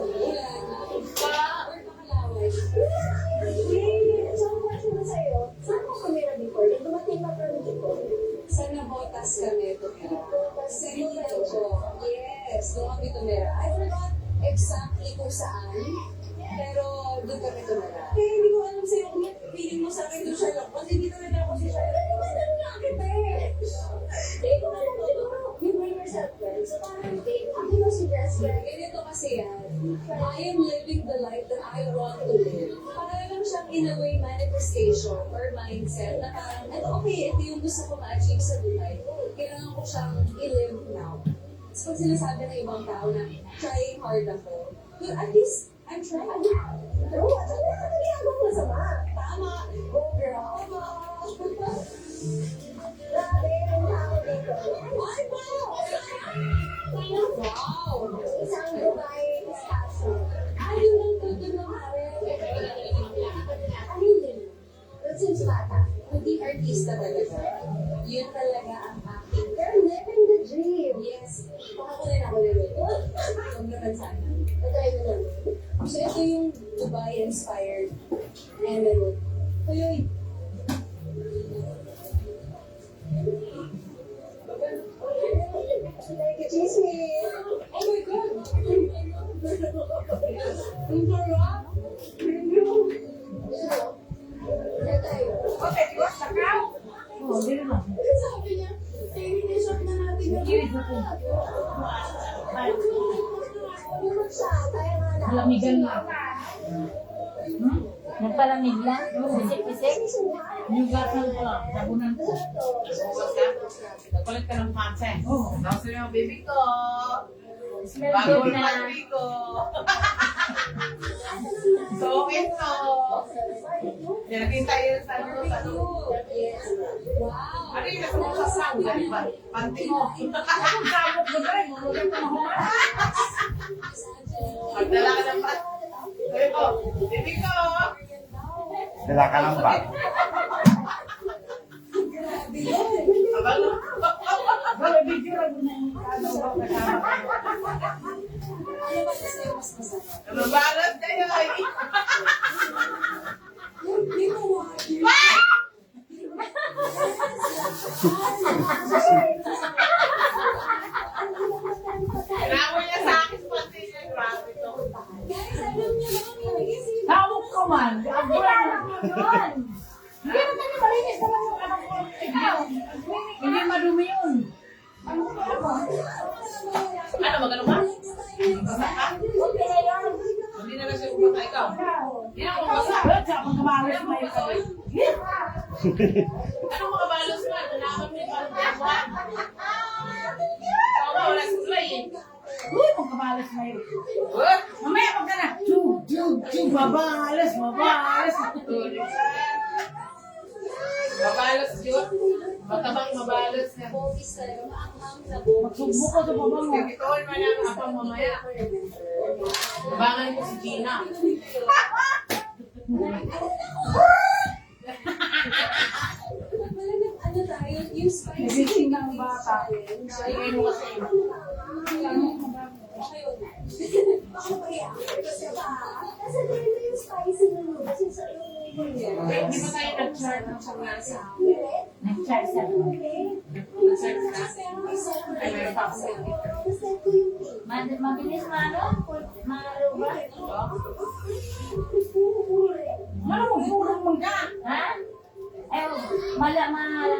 Ulan. Or pakalaway. Hey, so question ko sa'yo, saan mo kamera before? Nung dumating pa kami dito, sa Nabotas kami tumira. Sa Rito. Yes, doon kami tumira. I forgot exactly kung saan, pero doon kami tumira. Kaya hindi ko alam sa'yo kung feeling mo sa akin doon siya lang. Kasi hindi naman ako si Shara. Hindi ko alam na kita eh. Hindi ko alam siguro. You bring yourself well. So parang, ako mo si Jessica. Ganito kasi yan. I am living the life that I want to live. Parang lang siyang in a way manifestation or mindset na parang, okay, ito yung gusto ko ma-achieve sa buhay. Kailangan ko siyang i-live now. So pag sinasabi ng ibang tao na trying hard ako, well, at least I'm trying. Pero what? Ano ginagawa mo masama? Tama. Go girl. Grabe, ang tao dito. Ay, wow! Wow! Isang Dubai pistachio. Ayun lang doon ng harap. Ayun din. Since bata, hindi artista talaga. Yun talaga ang aking. Pero living the dream. Yes. Pakakunin ako nila. Huwag naman sana. Patry mo lang. So ito yung Dubai-inspired emerald. Uy, like a chismis. Oh my God! Ang sarap! Thank you! Okay, diba? Sakaw? Oo, hindi naman. Ano sabi niya? I-shop na natin yung Lamigan na. Nagpalamig lang? Pisik-pisik? Nugasan ko lang. Sabunan ko. Nagpalit ka ng pants eh. Oo. Tapos yung baby ko. Smell Bago good yung na. pantry ko. So, ito. Nilagay tayo sa ano. Wow! Ano yung nasa mga sasang? Panty mo. Sabot ko na rin. Mulugan ko na. Magdala ka ng panty. Sabi ko, baby ko. Dala ka ng bag. Abang. Wala, video lang na yung Ano ba kasi mas masarap? Nababalot kayo. Hindi mo wagi. Kailangan niya sa akin panty niya. Grabe to. Guys, alam niyo ba kung nag-isip? Tawag ka man. Abulan na yun. Hindi naman yung malinis naman yung anak ko. Ikaw. Hindi madumi yun. Ano, magano ba? Okay na yun. Hindi na lang siya umasa ikaw. Hindi na umasa. Wala sa akong kamalas na yun. Anong mga balos mo? Nalaman mo yung balos mo? Wala sa tulay eh. Uy, akong kamalas na yun. What? Mamaya pag ka na. Chug, mabalas. Mabalos yun. Matabang mabalos na. Bogis talaga, maanghang na bogis. Magsugbo ko sa baba mo. Itoon mo lang apang mamaya. Abangan ko si Gina. Ano tayo, yung spicy Nagising na ang bata. Ingay mo kasi. Baka kaya, kasi ba, kasi tayo yung spicy na noodles, yung sa Hindi ba tayo nag-chart ng sa Yes. Isa-isa. Mabilis mano? Maluba? Marumurang mangga. Ha? Eh, malamog.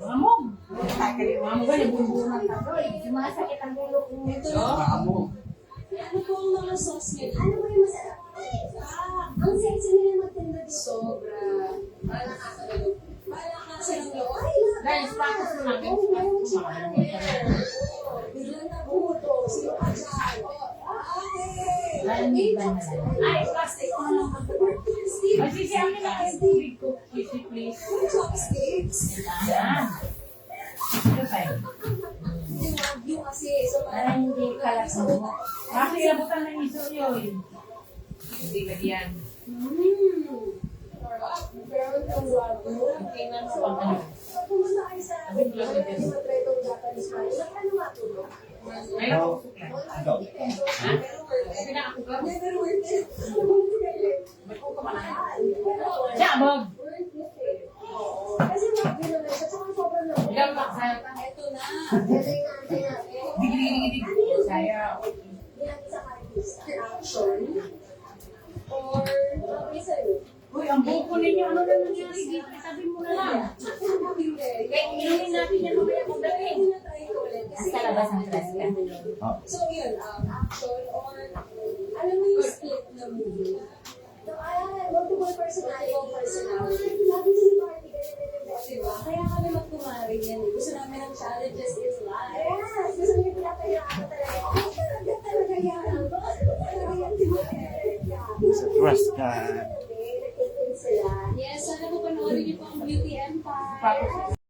Amog. Amog ka, nabumbunan ka. Sumasakit ang ulo ko. Ano po ang mga sauce nila? Ano ba yung masarap? Ang sexy nila magtinda dito. Sobra. Malakasan ng loob. Ay, Guys, patos mo lang. biglang nabuto. Sino ka dyan? Okay. Lalamig ba na lang? Ay, plastic. Ano? Masisi akin na kayo tubig ko. Easy please. Chopsticks. Yan. Ito tayo. Yung wagyu kasi. So, Para hindi kalat sa ulo. Kasi abutan ng iso yun. Hindi lagyan. Pero yung wagyu. Tingnan mo pag ano. Pumunta kayo sa pretong Japanese rice. Ano nga ito? Mayroon ko sukla. Never worth it. Ba't ko kamalahan? Sabog. Kasi wagyu naman siya. Tsaka sobrang lambot. Ilang bak sa'yo? Ito na. Tingnan natin. Digdig. Sayaw. Bilang isang artista. Action. Or, sabi sa'yo. Uy, ang buko ninyo, ano na nangyari dito? Sabi mo na lang. Inumin natin yan mamaya kung dating. Nasa labas ng dress ka. So yun, action or alam mo yung split na movie. So, multiple personality. Sabi si Marty, diba? Kaya kami magkumari yan. Gusto namin ang challenges is life. Yes! Gusto namin pinapayaan talaga. Ay, talaga yan. Talaga yan, di ba? Sa trust ka. Yes, sana po panoorin niyo po ang Beauty Empire. Patos